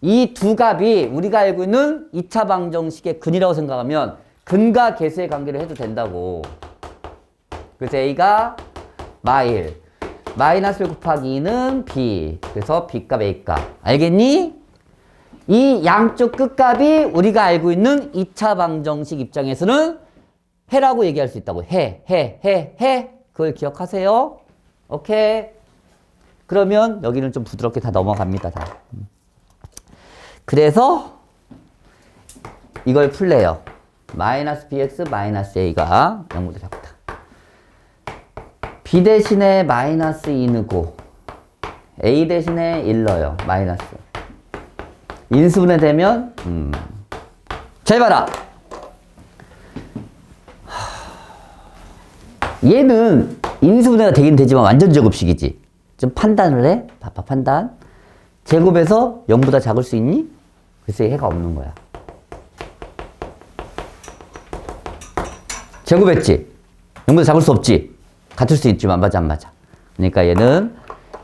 이 두 값이 우리가 알고 있는 2차 방정식의 근이라고 생각하면 근과 개수의 관계를 해도 된다고. 그래서 A가 마1 마이너스 1 곱하기 2는 B. 그래서 B값 A값. 알겠니? 이 양쪽 끝값이 우리가 알고 있는 2차 방정식 입장에서는 해라고 얘기할 수 있다고. 해. 그걸 기억하세요. 오케이. 그러면 여기는 좀 부드럽게 다 넘어갑니다. 다. 그래서 이걸 풀래요. 마이너스 bx 마이너스 a가 0보다 작다. b 대신에 마이너스 2 넣고 a 대신에 1 넣어요. 마이너스. 인수분해 되면 잘 봐라. 얘는 인수분해가 되긴 되지만 완전 제곱식이지. 좀 판단을 해. 봐봐 판단. 제곱에서 0보다 작을 수 있니? 글쎄 해가 없는 거야. 제곱했지? 0보다 작을 수 없지? 같을 수 있지만 맞아 안 맞아? 그러니까 얘는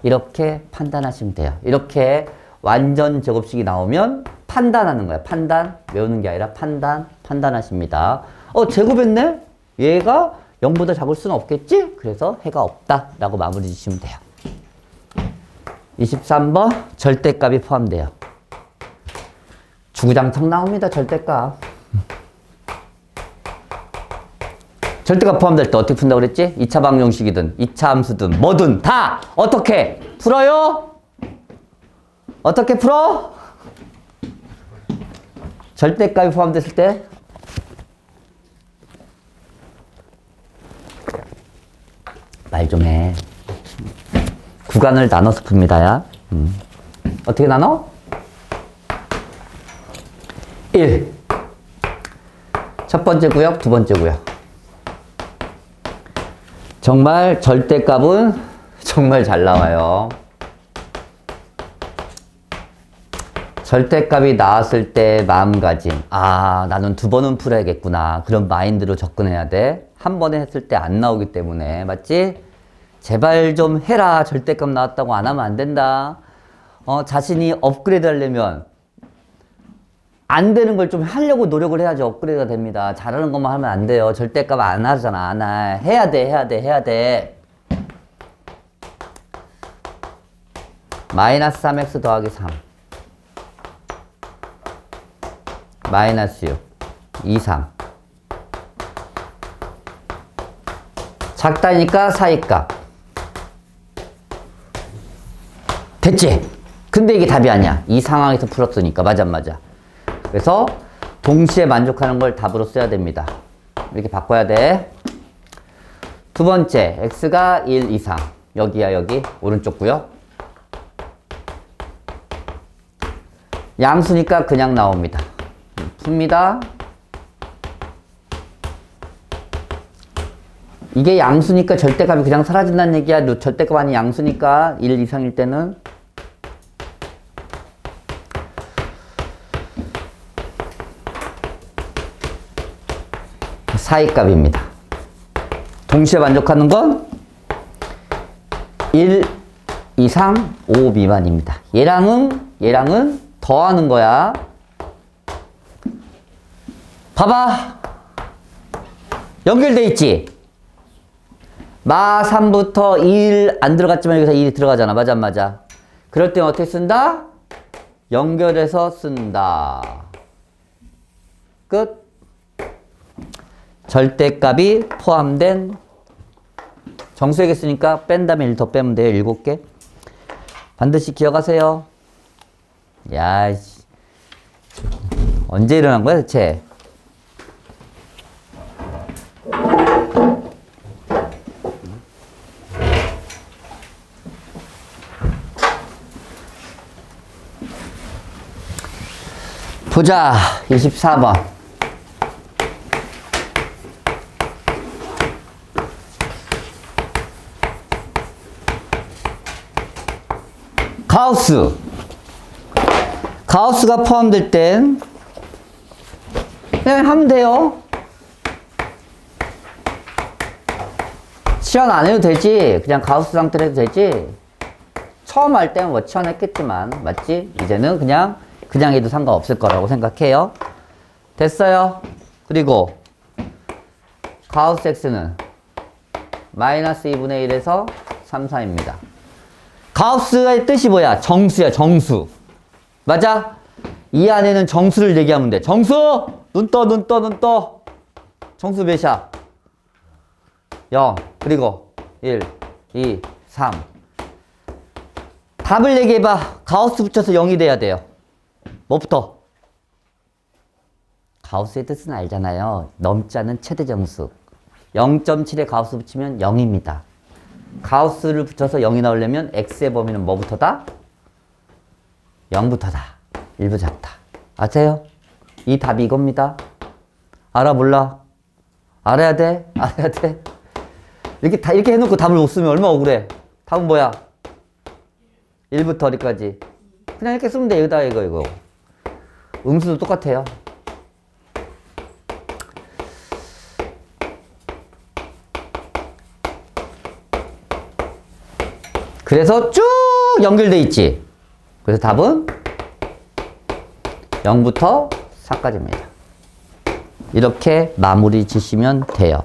이렇게 판단하시면 돼요. 이렇게 완전 제곱식이 나오면 판단하는 거야. 판단. 외우는 게 아니라 판단하십니다. 제곱했네? 얘가 0보다 작을 수는 없겠지? 그래서 해가 없다 라고 마무리 지시면 돼요. 23번 절대값이 포함돼요. 주구장창 나옵니다. 절대값. 절대값 포함될 때 어떻게 푼다고 그랬지? 2차 방정식이든 2차 함수든 뭐든 다 어떻게 풀어요? 어떻게 풀어? 절대값이 포함됐을 때 말 좀 해. 구간을 나눠서 풉니다. 야. 어떻게 나눠? 1. 첫 번째 구역, 두 번째 구역. 정말 절대값은 정말 잘 나와요. 절대값이 나왔을 때 마음가짐. 아, 나는 두 번은 풀어야겠구나. 그런 마인드로 접근해야 돼. 한 번에 했을 때 안 나오기 때문에. 맞지? 제발 좀 해라. 절대값 나왔다고 안 하면 안 된다. 자신이 업그레이드 하려면 안 되는 걸 좀 하려고 노력을 해야지 업그레이드가 됩니다. 잘하는 것만 하면 안 돼요. 절대값 안 하잖아. 안 해. 해야 돼. 마이너스 3x 더하기 3 마이너스 6 2, 3 작다니까 사이값 됐지? 근데 이게 답이 아니야. 이 상황에서 풀었으니까. 맞아, 맞아. 그래서 동시에 만족하는 걸 답으로 써야 됩니다. 이렇게 바꿔야 돼. 두 번째, x가 1 이상. 여기야, 여기. 오른쪽 구역. 양수니까 그냥 나옵니다. 풉니다. 이게 양수니까 절대값이 그냥 사라진다는 얘기야. 절대값 아닌 양수니까 1 이상일 때는 사이값입니다. 동시에 만족하는 건 1 이상 5 미만입니다. 얘랑은 더하는 거야. 봐봐. 연결돼 있지? 마 3부터 1 안 들어갔지만 여기서 1이 들어가잖아. 맞아, 맞아. 그럴 땐 어떻게 쓴다? 연결해서 쓴다. 끝. 절대값이 포함된 정수에게 쓰니까 뺀 다음에 1 더 빼면 돼요. 7개. 반드시 기억하세요. 야, 언제 일어난 거야, 대체? 보자. 24번. 가우스가 포함될 땐 그냥 하면 돼요. 치환 안 해도 되지. 그냥 가우스 상태로 해도 되지. 처음 할 때는 뭐 치환했겠지만 맞지? 이제는 그냥 해도 상관없을 거라고 생각해요. 됐어요. 그리고 가우스 x는 마이너스 2분의 1에서 3, 4입니다. 가우스의 뜻이 뭐야? 정수야, 정수. 맞아? 이 안에는 정수를 얘기하면 돼. 정수! 눈 떠, 눈 떠, 눈 떠. 정수 몇이야? 0. 그리고 1, 2, 3. 답을 얘기해봐. 가우스 붙여서 0이 돼야 돼요. 뭐부터? 가우스의 뜻은 알잖아요. 넘지 않는 최대 정수. 0.7에 가우스 붙이면 0입니다. 가우스를 붙여서 0이 나오려면 x의 범위는 뭐부터다? 0부터다. 1부 작다. 아세요? 이 답이 이겁니다. 알아 몰라? 알아야 돼? 알아야 돼? 이렇게 해놓고 답을 못 쓰면 얼마나 억울해. 답은 뭐야? 1부터 어디까지? 그냥 이렇게 쓰면 돼. 여기다 이거. 음수도 똑같아요. 그래서 쭉 연결돼 있지. 그래서 답은 0부터 4까지입니다. 이렇게 마무리 지시면 돼요.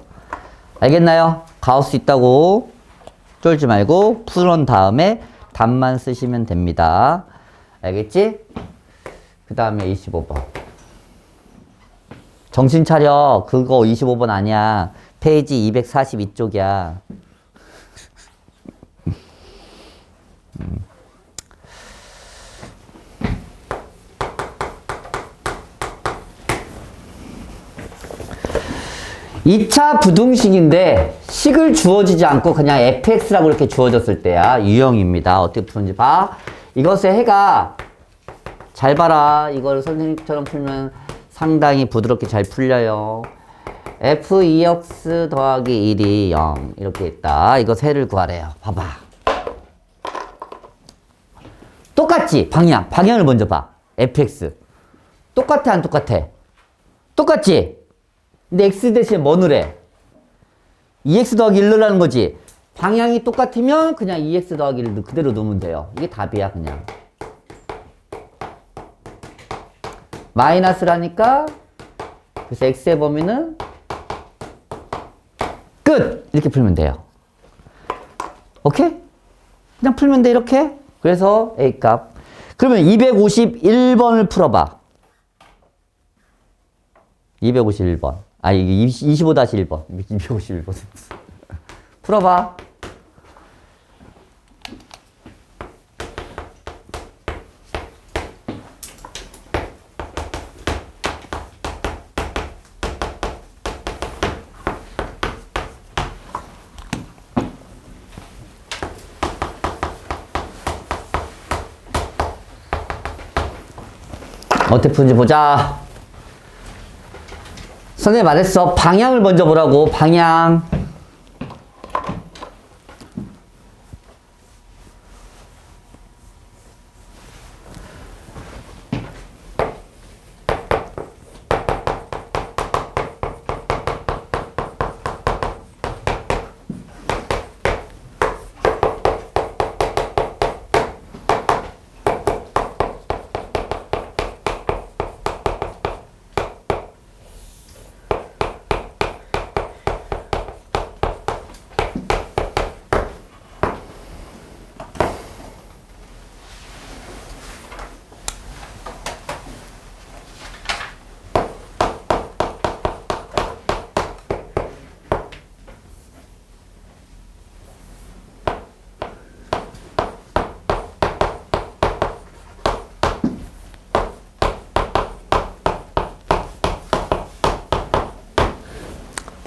알겠나요? 가우스 있다고 쫄지 말고 풀은 다음에 답만 쓰시면 됩니다. 알겠지? 그 다음에 25번. 정신 차려. 그거 25번 아니야. 페이지 242쪽이야. 이 2차 부등식인데 식을 주어지지 않고 그냥 fx라고 이렇게 주어졌을 때야 유형입니다. 어떻게 푸는지 봐. 이것의 해가 잘 봐라. 이걸 선생님처럼 풀면 상당히 부드럽게 잘 풀려요. f2x 더하기 1이 0 이렇게 있다. 이거 해를 구하래요. 봐봐. 똑같지? 방향을 먼저 봐. fx 똑같아 안 똑같아? 똑같지? 근데 x 대신에 뭐 넣으래? 2x 더하기 1 넣으라는 거지. 방향이 똑같으면 그냥 2x 더하기 1 그대로 넣으면 돼요. 이게 답이야 그냥. 마이너스라니까 그래서 x의 범위는 끝! 이렇게 풀면 돼요. 오케이? 그냥 풀면 돼 이렇게. 그래서 A값. 그러면 251번을 풀어봐. 251번. 아, 이게 25-1번. 251번. 풀어봐. 어떻게 푸는지 보자. 선생님 말했어. 방향을 먼저 보라고. 방향.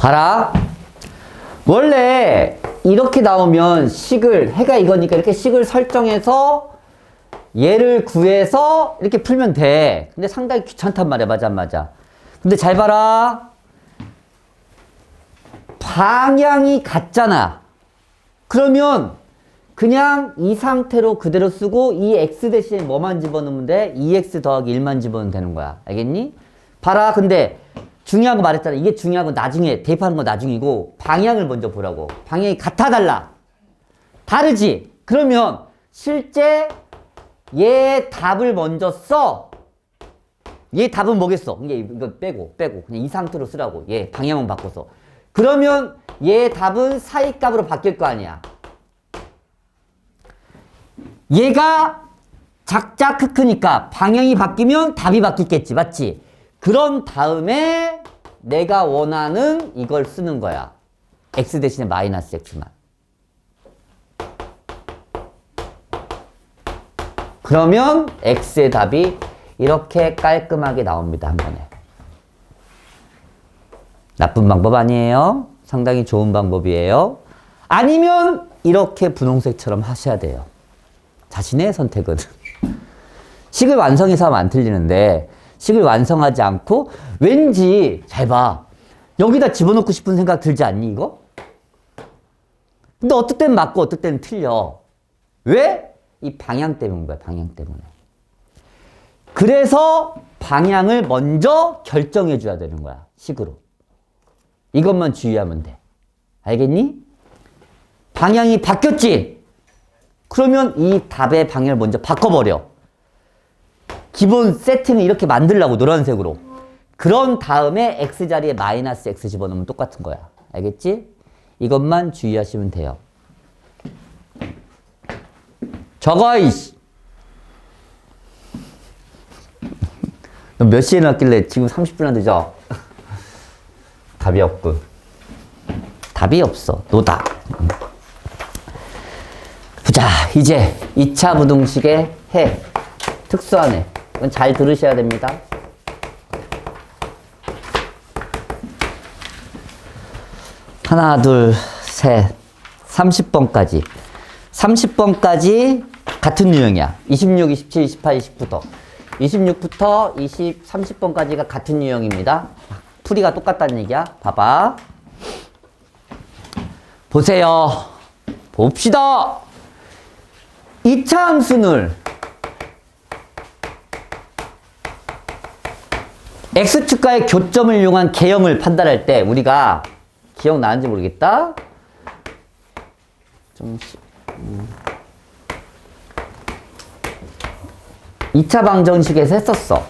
봐라. 원래 이렇게 나오면 식을, 해가 이거니까 이렇게 식을 설정해서 얘를 구해서 이렇게 풀면 돼. 근데 상당히 귀찮단 말이야. 맞아 안 맞아? 근데 잘 봐라. 방향이 같잖아. 그러면 그냥 이 상태로 그대로 쓰고 이 x 대신에 뭐만 집어넣으면 돼? 2x 더하기 1만 집어넣으면 되는 거야. 알겠니? 봐라. 근데 중요한 거 말했잖아. 이게 중요한 거 나중에 대입하는 거 나중이고 방향을 먼저 보라고. 방향이 같아 달라? 다르지? 그러면 실제 얘 답을 먼저 써. 얘 답은 뭐겠어? 이거 빼고 그냥 이 상태로 쓰라고. 얘 방향만 바꿔서. 그러면 얘 답은 사이값으로 바뀔 거 아니야. 얘가 작자 크크니까 방향이 바뀌면 답이 바뀌겠지. 맞지? 그런 다음에 내가 원하는 이걸 쓰는 거야. x 대신에 마이너스 x만. 그러면 x의 답이 이렇게 깔끔하게 나옵니다. 한 번에. 나쁜 방법 아니에요. 상당히 좋은 방법이에요. 아니면 이렇게 분홍색처럼 하셔야 돼요. 자신의 선택은. 식을 완성해서 하면 안 틀리는데 식을 완성하지 않고 왠지 잘 봐. 여기다 집어넣고 싶은 생각 들지 않니 이거? 근데 어떨 땐 맞고 어떨 땐 틀려. 왜? 이 방향 때문인 거야. 방향 때문에. 그래서 방향을 먼저 결정해 줘야 되는 거야. 식으로. 이것만 주의하면 돼. 알겠니? 방향이 바뀌었지? 그러면 이 답의 방향을 먼저 바꿔버려. 기본 세팅을 이렇게 만들라고 노란색으로. 그런 다음에 x 자리에 마이너스 x 집어넣으면 똑같은 거야. 알겠지? 이것만 주의하시면 돼요. 적어 이씨. 너 몇 시에 났길래 지금 30분이나 늦어? 답이 없군. 답이 없어. 노답. 보자. 이제 2차 부등식의 해. 특수하네. 이건 잘 들으셔야 됩니다. 하나, 둘, 셋. 30번까지. 30번까지 같은 유형이야. 26, 27, 28, 29부터. 26부터 30번까지가 같은 유형입니다. 풀이가 똑같다는 얘기야. 봐봐. 보세요. 봅시다. 2차 함수를 X축과의 교점을 이용한 개형을 판단할 때 우리가 기억나는지 모르겠다. 2차 방정식에서 했었어.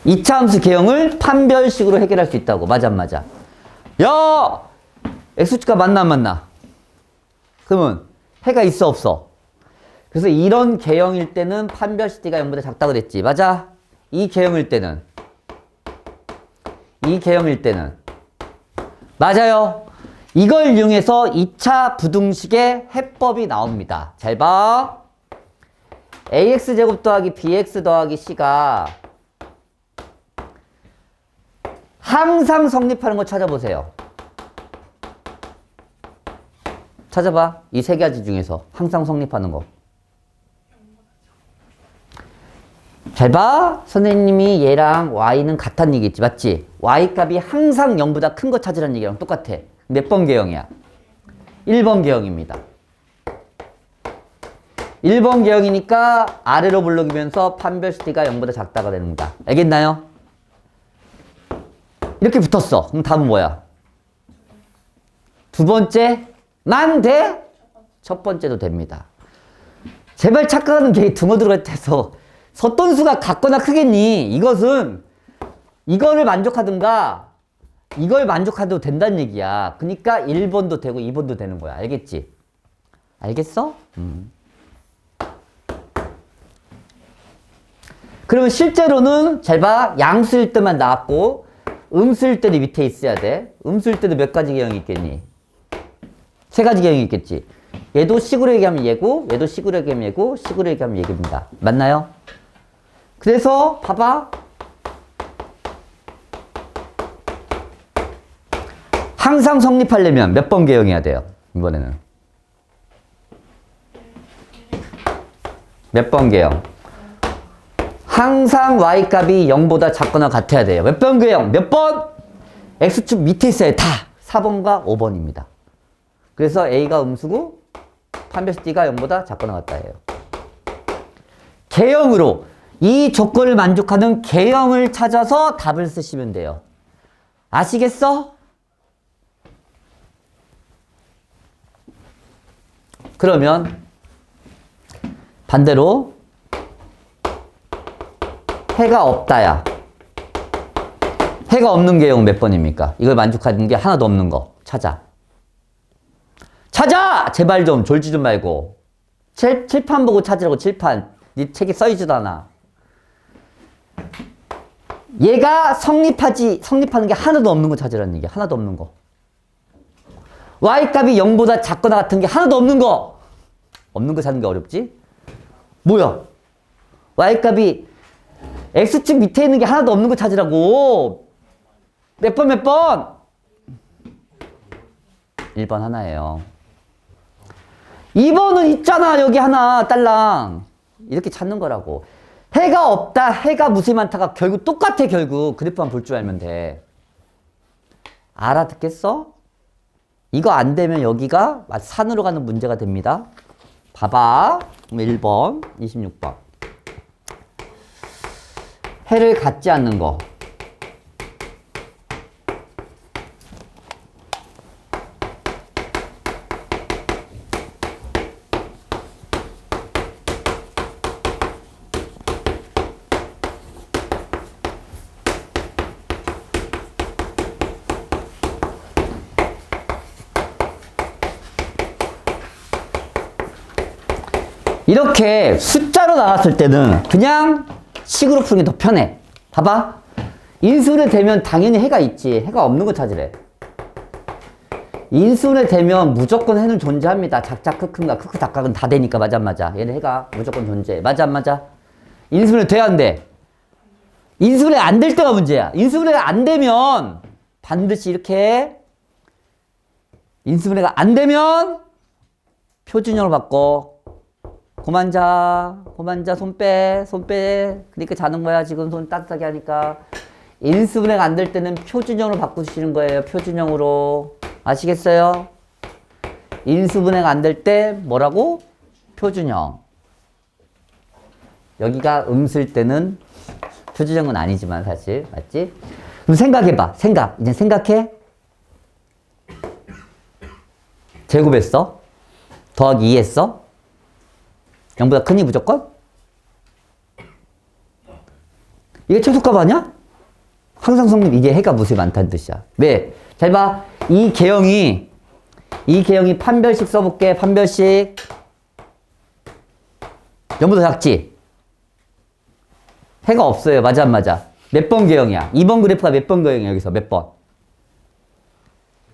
2차 함수 개형을 판별식으로 해결할 수 있다고. 맞아 안 맞아? 야! X축과 맞나 안 맞나? 그러면 해가 있어 없어? 그래서 이런 개형일 때는 판별식 D가 0보다 작다고 그랬지. 맞아? 이 개형일 때는 맞아요. 이걸 이용해서 2차 부등식의 해법이 나옵니다. 잘 봐. AX제곱 더하기 BX 더하기 C가 항상 성립하는 거 찾아보세요. 찾아봐. 이 세 가지 중에서 항상 성립하는 거. 잘 봐. 선생님이 얘랑 y는 같다는 얘기했지. 맞지? y 값이 항상 0보다 큰 거 찾으라는 얘기랑 똑같아. 몇 번 개형이야? 1번 개형입니다. 1번 개형이니까 아래로 불러기면서 판별식 D가 0보다 작다가 됩니다. 알겠나요? 이렇게 붙었어. 그럼 답은 뭐야? 두 번째만 돼? 첫 번째도 됩니다. 제발 착각하는 게 등어 들어갈 때서 섰돈수가 같거나 크겠니? 이거를 만족하든가 이걸 만족해도 된다는 얘기야. 그러니까 1번도 되고 2번도 되는 거야. 알겠지? 알겠어? 그러면 실제로는 잘 봐. 양수일 때만 나왔고 음수일 때도 밑에 있어야 돼. 음수일 때도 몇 가지 개형이 있겠니? 세 가지 개형이 있겠지. 얘도 식으로 얘기하면 얘고 얘도 식으로 얘기하면 얘고 식으로 얘기하면 얘입니다. 맞나요? 그래서 봐봐. 항상 성립하려면 몇 번 개형해야 돼요? 이번에는 몇 번 개형? 항상 y값이 0보다 작거나 같아야 돼요. 몇 번 개형? 몇 번? x축 밑에 있어야 다 4번과 5번입니다. 그래서 a가 음수고 판별식 D가 0보다 작거나 같다 해요. 개형으로 이 조건을 만족하는 개형을 찾아서 답을 쓰시면 돼요. 아시겠어? 그러면 반대로 해가 없다야. 해가 없는 개형 몇 번입니까? 이걸 만족하는 게 하나도 없는 거 찾아. 제발 좀 졸지 좀 말고. 칠판 보고 찾으라고. 칠판. 네 책에 써있지도 않아. 얘가 성립하는 게 하나도 없는 거 찾으라는 얘기야. 하나도 없는 거. y값이 0보다 작거나 같은 게 하나도 없는 거. 없는 거 찾는 게 어렵지? 뭐야? y값이 x축 밑에 있는 게 하나도 없는 거 찾으라고. 몇 번? 1번 하나예요. 2번은 있잖아. 여기 하나 딸랑. 이렇게 찾는 거라고. 해가 없다. 해가 무수히 많다가 결국 똑같아. 결국 그래프만 볼 줄 알면 돼. 알아듣겠어? 이거 안 되면 여기가 산으로 가는 문제가 됩니다. 봐봐. 1번, 26번. 해를 갖지 않는 거. 이렇게 숫자로 나왔을 때는 그냥 식으로 푸는 게 더 편해. 봐봐. 인수분해 되면 당연히 해가 있지. 해가 없는 거 찾으래. 인수분해 되면 무조건 해는 존재합니다. 작작 크크가 크크 작각은 다 되니까. 맞아 안 맞아? 얘는 해가 무조건 존재해. 맞아 안 맞아? 인수분해 돼야 안 돼? 인수분해 안 될 때가 문제야. 인수분해가 안 되면 반드시 이렇게 인수분해가 안 되면 표준형으로 바꿔. 그만 자, 손 빼. 그러니까 자는 거야. 지금 손 따뜻하게 하니까. 인수분해가 안 될 때는 표준형으로 바꾸시는 거예요. 표준형으로. 아시겠어요? 인수분해가 안 될 때 뭐라고? 표준형. 여기가 음수일 때는 표준형은 아니지만 사실. 맞지? 그럼 생각해봐. 이제 생각해. 제곱했어? 더하기 2 했어? 0보다 크니 무조건? 이게 최소값 아니야? 항상 성립. 이게 해가 무수히 많다는 뜻이야. 왜? 잘 봐. 이 개형이 판별식 써볼게. 판별식. 0보다 작지? 해가 없어요. 맞아 안 맞아? 몇 번 개형이야? 2번 그래프가 몇 번 개형이야? 여기서 몇 번?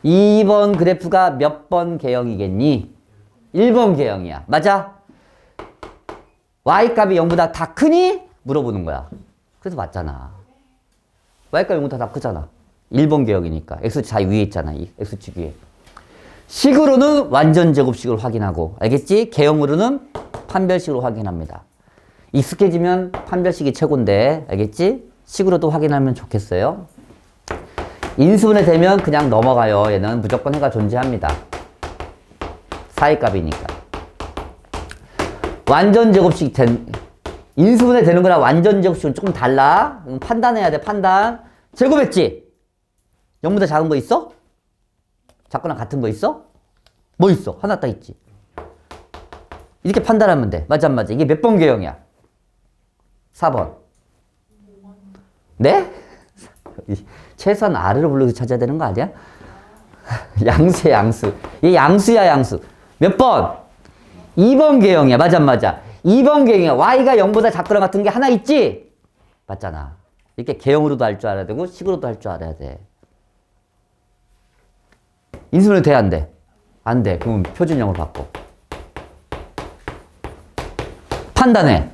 2번 그래프가 몇 번 개형이겠니? 1번 개형이야. 맞아? y값이 0보다 다 크니? 물어보는 거야. 그래서 맞잖아. y값이 0보다 다 크잖아. 1번 개형이니까. x축 자 위에 있잖아. 이 x축 위에. 식으로는 완전 제곱식을 확인하고, 알겠지? 개형으로는 판별식으로 확인합니다. 익숙해지면 판별식이 최고인데, 알겠지? 식으로도 확인하면 좋겠어요. 인수분해 되면 그냥 넘어가요. 얘는 무조건 해가 존재합니다. 사이값이니까. 완전 제곱식 인수분해 되는 거랑 완전 제곱식은 조금 달라. 판단해야 돼, 판단. 제곱했지? 0보다 작은 거 있어? 작거나 같은 거 있어? 뭐 있어? 하나 딱 있지. 이렇게 판단하면 돼. 맞아 안 맞아? 이게 몇 번 개형이야? 4번. 네? 최소한 R을 불러서 찾아야 되는 거 아니야? 양수야, 양수. 얘 양수야, 양수. 몇 번? 2번 개형이야. 맞아 안 맞아? 2번 개형이야. Y가 0보다 작거나 같은 게 하나 있지? 맞잖아. 이렇게 개형으로도 할 줄 알아야 되고 식으로도 할 줄 알아야 돼. 인수분해 돼, 안 돼? 안 돼. 그럼 표준형으로 바꿔. 판단해.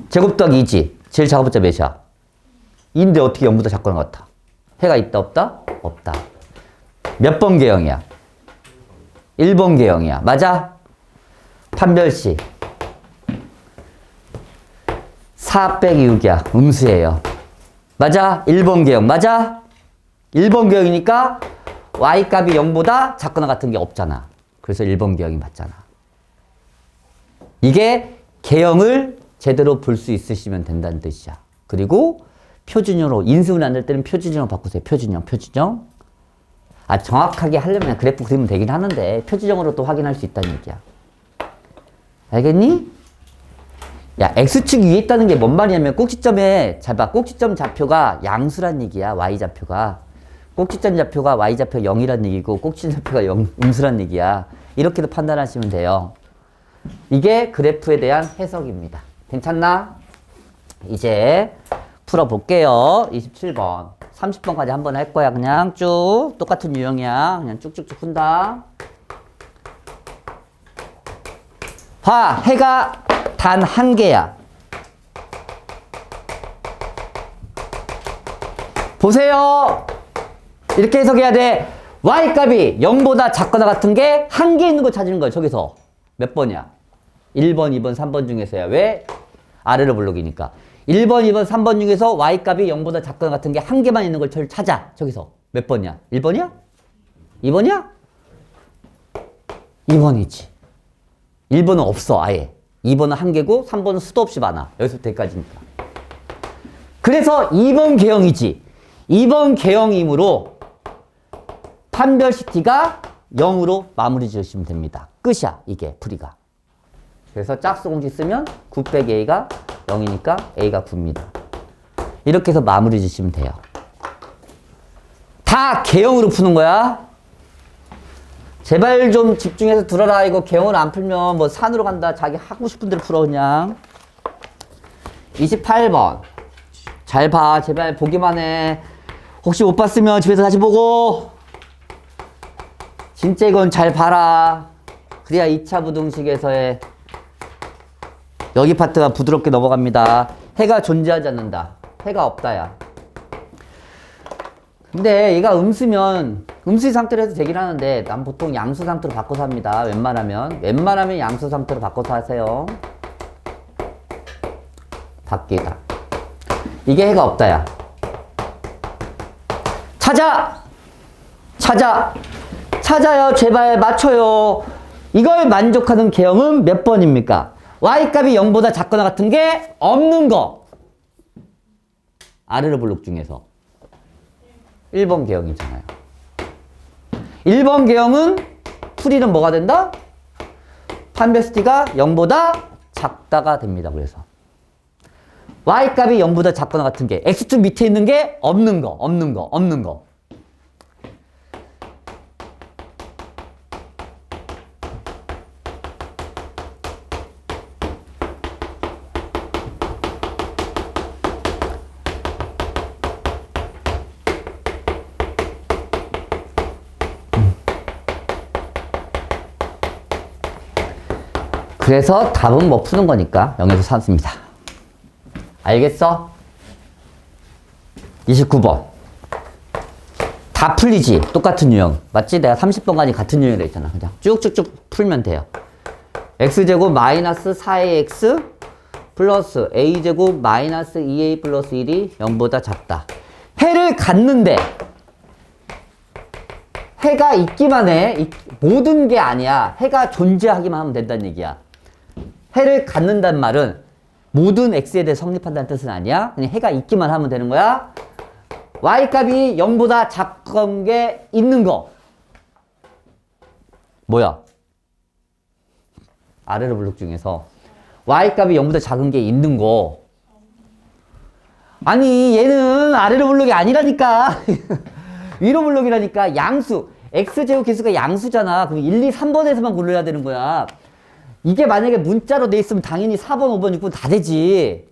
제곱 더하기 2지. 제일 작업자 몇이야? 2인데 어떻게 0보다 작거나 같아? 해가 있다, 없다? 없다. 몇 번 개형이야? 1번 개형이야. 맞아? 판별식. 4 빼기 6이야. 음수예요. 맞아? 1번 개형. 맞아? 1번 개형이니까 y값이 0보다 작거나 같은 게 없잖아. 그래서 1번 개형이 맞잖아. 이게 개형을 제대로 볼 수 있으시면 된다는 뜻이야. 그리고 표준형으로, 인수분해 안 될 때는 표준형으로 바꾸세요. 표준형, 표준형. 아, 정확하게 하려면 그래프 그리면 되긴 하는데 표준형으로 또 확인할 수 있다는 얘기야. 알겠니? 야, x축 위에 있다는 게 뭔 말이냐면 꼭지점에, 잘 봐. 꼭지점 좌표가 양수란 얘기야. y좌표가. 꼭지점 좌표가 y좌표 0이란 얘기고 꼭지점 좌표가 음수란 얘기야. 이렇게도 판단하시면 돼요. 이게 그래프에 대한 해석입니다. 괜찮나? 이제 풀어볼게요. 27번. 30번까지 한번 할 거야. 그냥 쭉 똑같은 유형이야. 그냥 쭉쭉쭉 푼다. 봐. 해가 단 한 개야. 보세요. 이렇게 해석해야 돼. y값이 0보다 작거나 같은 게 한 개 있는 거 찾는 거야. 저기서. 몇 번이야? 1번, 2번, 3번 중에서야. 왜? 아래로 블록이니까. 1번, 2번, 3번 중에서 y값이 0보다 작거나 같은 게 한 개만 있는 걸 찾아. 저기서. 몇 번이야? 1번이야? 2번이야? 2번이지. 1번은 없어, 아예. 2번은 한 개고 3번은 수도 없이 많아. 여기서부터 여기까지니까. 그래서 2번 개형이지. 2번 개형이므로 판별식 T가 0으로 마무리 지으시면 됩니다. 끝이야, 이게 풀이가. 그래서 짝수 공식 쓰면 9 빼기 A가 0이니까 A가 9입니다. 이렇게 해서 마무리 지으시면 돼요. 다 개형으로 푸는 거야. 제발 좀 집중해서 들어라. 이거 개형을 안 풀면 뭐 산으로 간다. 자기 하고 싶은 대로 풀어 그냥. 28번. 잘 봐. 제발 보기만 해. 혹시 못 봤으면 집에서 다시 보고. 진짜 이건 잘 봐라. 그래야 2차 부등식에서의 여기 파트가 부드럽게 넘어갑니다. 해가 존재하지 않는다. 해가 없다야. 근데 얘가 음수면 음수 상태로 해도 되긴 하는데 난 보통 양수 상태로 바꿔서 합니다. 웬만하면 양수 상태로 바꿔서 하세요. 바뀌다. 이게 해가 없다야. 찾아요. 제발 맞춰요. 이걸 만족하는 개형은 몇 번입니까? y값이 0보다 작거나 같은 게 없는 거. 아래로 블록 중에서 1번 개형이잖아요. 1번 개형은 풀이는 뭐가 된다? 판별식 T가 0보다 작다가 됩니다. 그래서 y값이 0보다 작거나 같은 게 x축 밑에 있는 게 없는 거. 그래서 답은 뭐 푸는 거니까 0에서 3입니다. 알겠어? 29번. 다 풀리지? 똑같은 유형. 맞지? 내가 30번까지 같은 유형이라 했잖아. 그냥 쭉쭉쭉 풀면 돼요. x제곱 마이너스 4ax 플러스 a제곱 마이너스 2a 플러스 1이 0보다 작다. 해를 갖는데 해가 있기만 해. 모든 게 아니야. 해가 존재하기만 하면 된다는 얘기야. 해를 갖는다는 말은 모든 x에 대해 성립한다는 뜻은 아니야. 그냥 해가 있기만 하면 되는 거야. y값이 0보다 작은 게 있는 거. 뭐야? 아래로 블록 중에서 y값이 0보다 작은 게 있는 거. 아니 얘는 아래로 블록이 아니라니까. 위로 블록이라니까. 양수. x제곱 개수가 양수잖아. 그럼 1, 2, 3번에서만 고르야 되는 거야. 이게 만약에 문자로 돼 있으면 당연히 4번, 5번, 6번 다 되지.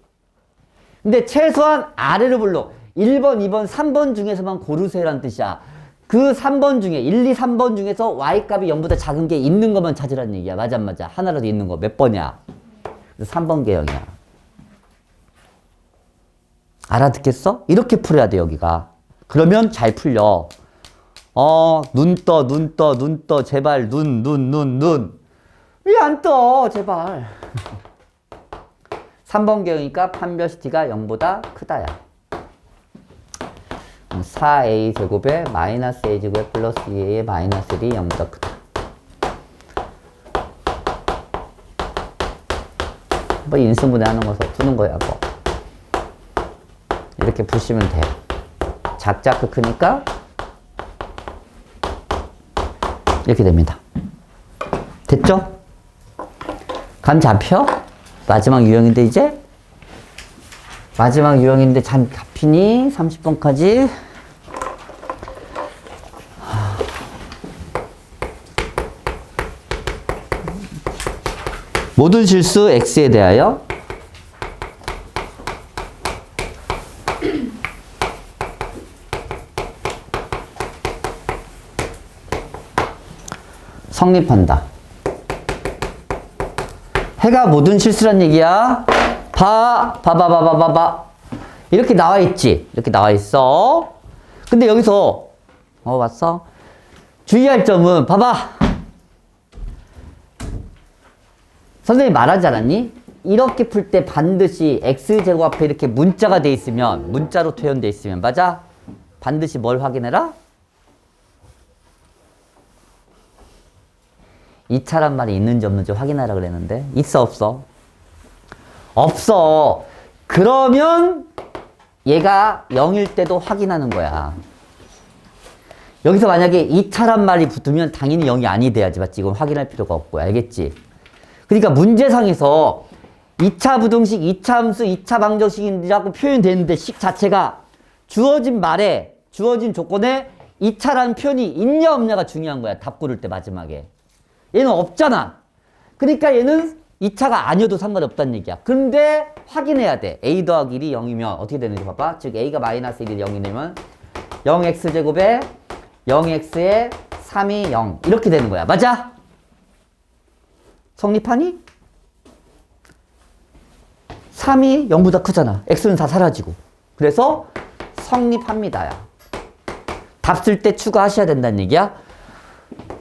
근데 최소한 아래로 블록 1번, 2번, 3번 중에서만 고르세요라는 뜻이야. 그 3번 중에 1, 2, 3번 중에서 y값이 0보다 작은 게 있는 것만 찾으라는 얘기야. 맞아 안 맞아? 하나라도 있는 거 몇 번이야? 그래서 3번 개형이야. 알아듣겠어? 이렇게 풀어야 돼 여기가. 그러면 잘 풀려. 눈 떠, 제발 눈. 왜 안 떠, 제발. 3번 개형이니까 판별시티가 0보다 크다야. 4a 제곱에 마이너스 a 제곱에 플러스 2a의 마이너스 1이 0보다 크다. 뭐 인수분해 하는 거서 푸는 거야, 뭐. 이렇게 푸시면 돼요. 작자 크니까 이렇게 됩니다. 됐죠? 감 잡혀? 마지막 유형인데 이제? 마지막 유형인데 감 잡히니? 30번까지. 모든 실수 x에 대하여 성립한다. 해가 모든 실수란 얘기야. 봐. 이렇게 나와 있지. 이렇게 나와 있어. 근데 여기서 봤어? 주의할 점은 봐봐. 선생님이 말하지 않았니? 이렇게 풀 때 반드시 x제곱 앞에 이렇게 문자가 돼 있으면, 문자로 표현돼 있으면, 맞아? 반드시 뭘 확인해라? 2차란 말이 있는지 없는지 확인하라 그랬는데 있어 없어? 없어. 그러면 얘가 0일 때도 확인하는 거야. 여기서 만약에 2차란 말이 붙으면 당연히 0이 아니 돼야지. 맞지? 이건 확인할 필요가 없고. 알겠지? 그러니까 문제상에서 2차 부등식, 2차 함수, 2차 방정식이라고 표현되는데 식 자체가 주어진 말에, 주어진 조건에 2차라는 표현이 있냐 없냐가 중요한 거야. 답 고를 때 마지막에. 얘는 없잖아. 그러니까 얘는 2차가 아니어도 상관없다는 얘기야. 근데 확인해야 돼. a 더하기 1이 0이면 어떻게 되는지 봐봐. 즉 a가 마이너스 1이 0이면 0x제곱에 0x에 3이 0 이렇게 되는 거야. 맞아? 성립하니? 3이 0보다 크잖아. x는 다 사라지고. 그래서 성립합니다. 답 쓸 때 추가하셔야 된다는 얘기야.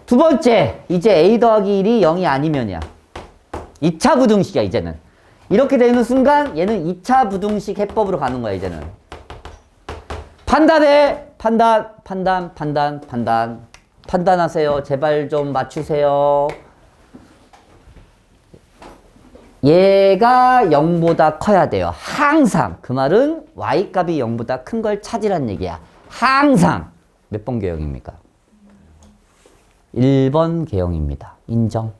두 번째, 이제 a 더하기 1이 0이 아니면이야. 2차 부등식이야, 이제는. 이렇게 되는 순간 얘는 2차 부등식 해법으로 가는 거야, 이제는. 판단해. 판단하세요. 제발 좀 맞추세요. 얘가 0보다 커야 돼요. 항상. 그 말은 y값이 0보다 큰 걸 찾으란 얘기야. 항상. 몇 번 개형입니까? 1번 개형입니다. 인정.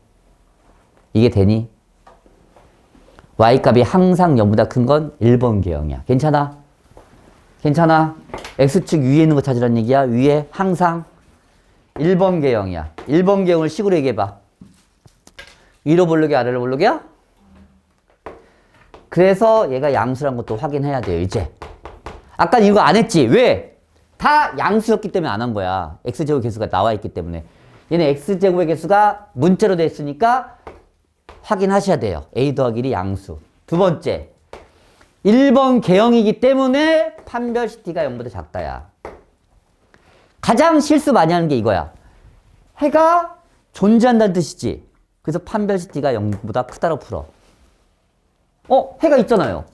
이게 되니? y값이 항상 0보다 큰 건 1번 개형이야. 괜찮아? 괜찮아? x축 위에 있는 거 찾으란 얘기야. 위에 항상 1번 개형이야. 1번 개형을 식으로 얘기해봐. 위로 볼록이 아래로 볼록이야? 그래서 얘가 양수란 것도 확인해야 돼요. 이제. 아까 이거 안 했지? 왜? 다 양수였기 때문에 안 한 거야. x제곱 개수가 나와 있기 때문에. 얘는 x제곱의 개수가 문자로 돼 있으니까 확인하셔야 돼요. A 더하기 1이 양수. 두 번째, 1번 개형이기 때문에 판별식 D가 0보다 작다야. 가장 실수 많이 하는 게 이거야. 해가 존재한다는 뜻이지. 그래서 판별식 D가 0보다 크다고 풀어. 해가 있잖아요.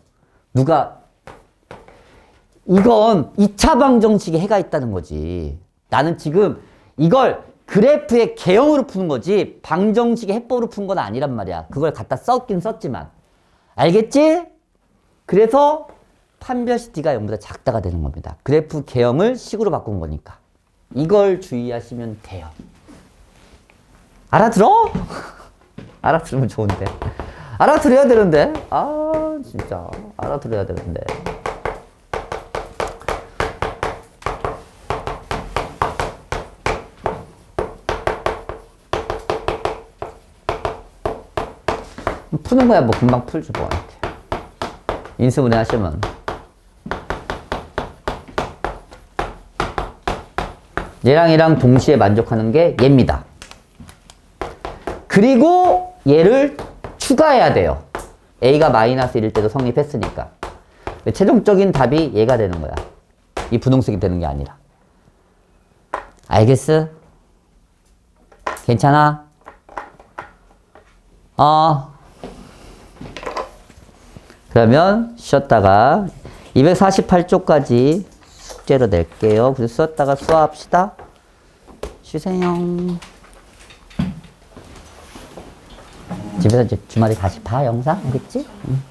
이건 2차 방정식에 해가 있다는 거지. 나는 지금 이걸 그래프의 개형으로 푸는 거지 방정식의 해법으로 푼 건 아니란 말이야. 그걸 갖다 썼긴 썼지만. 알겠지? 그래서 판별식 D가 0보다 작다가 되는 겁니다. 그래프 개형을 식으로 바꾼 거니까. 이걸 주의하시면 돼요. 알아들어? 알아들으면 좋은데. 알아들어야 되는데. 아, 진짜. 알아들어야 되는데. 푸는 거야, 뭐, 금방 풀죠, 뭐. 인수분해 하시면. 얘랑 동시에 만족하는 게 얘입니다. 그리고 얘를 추가해야 돼요. A가 마이너스 1일 때도 성립했으니까. 최종적인 답이 얘가 되는 거야. 이 분홍색이 되는 게 아니라. 알겠어? 괜찮아? 그러면 쉬었다가 248쪽까지 숙제로 낼게요. 그래서 쉬었다가 수업합시다. 쉬세요. 집에서 이제 주말에 다시 봐, 영상. 알겠지? 응.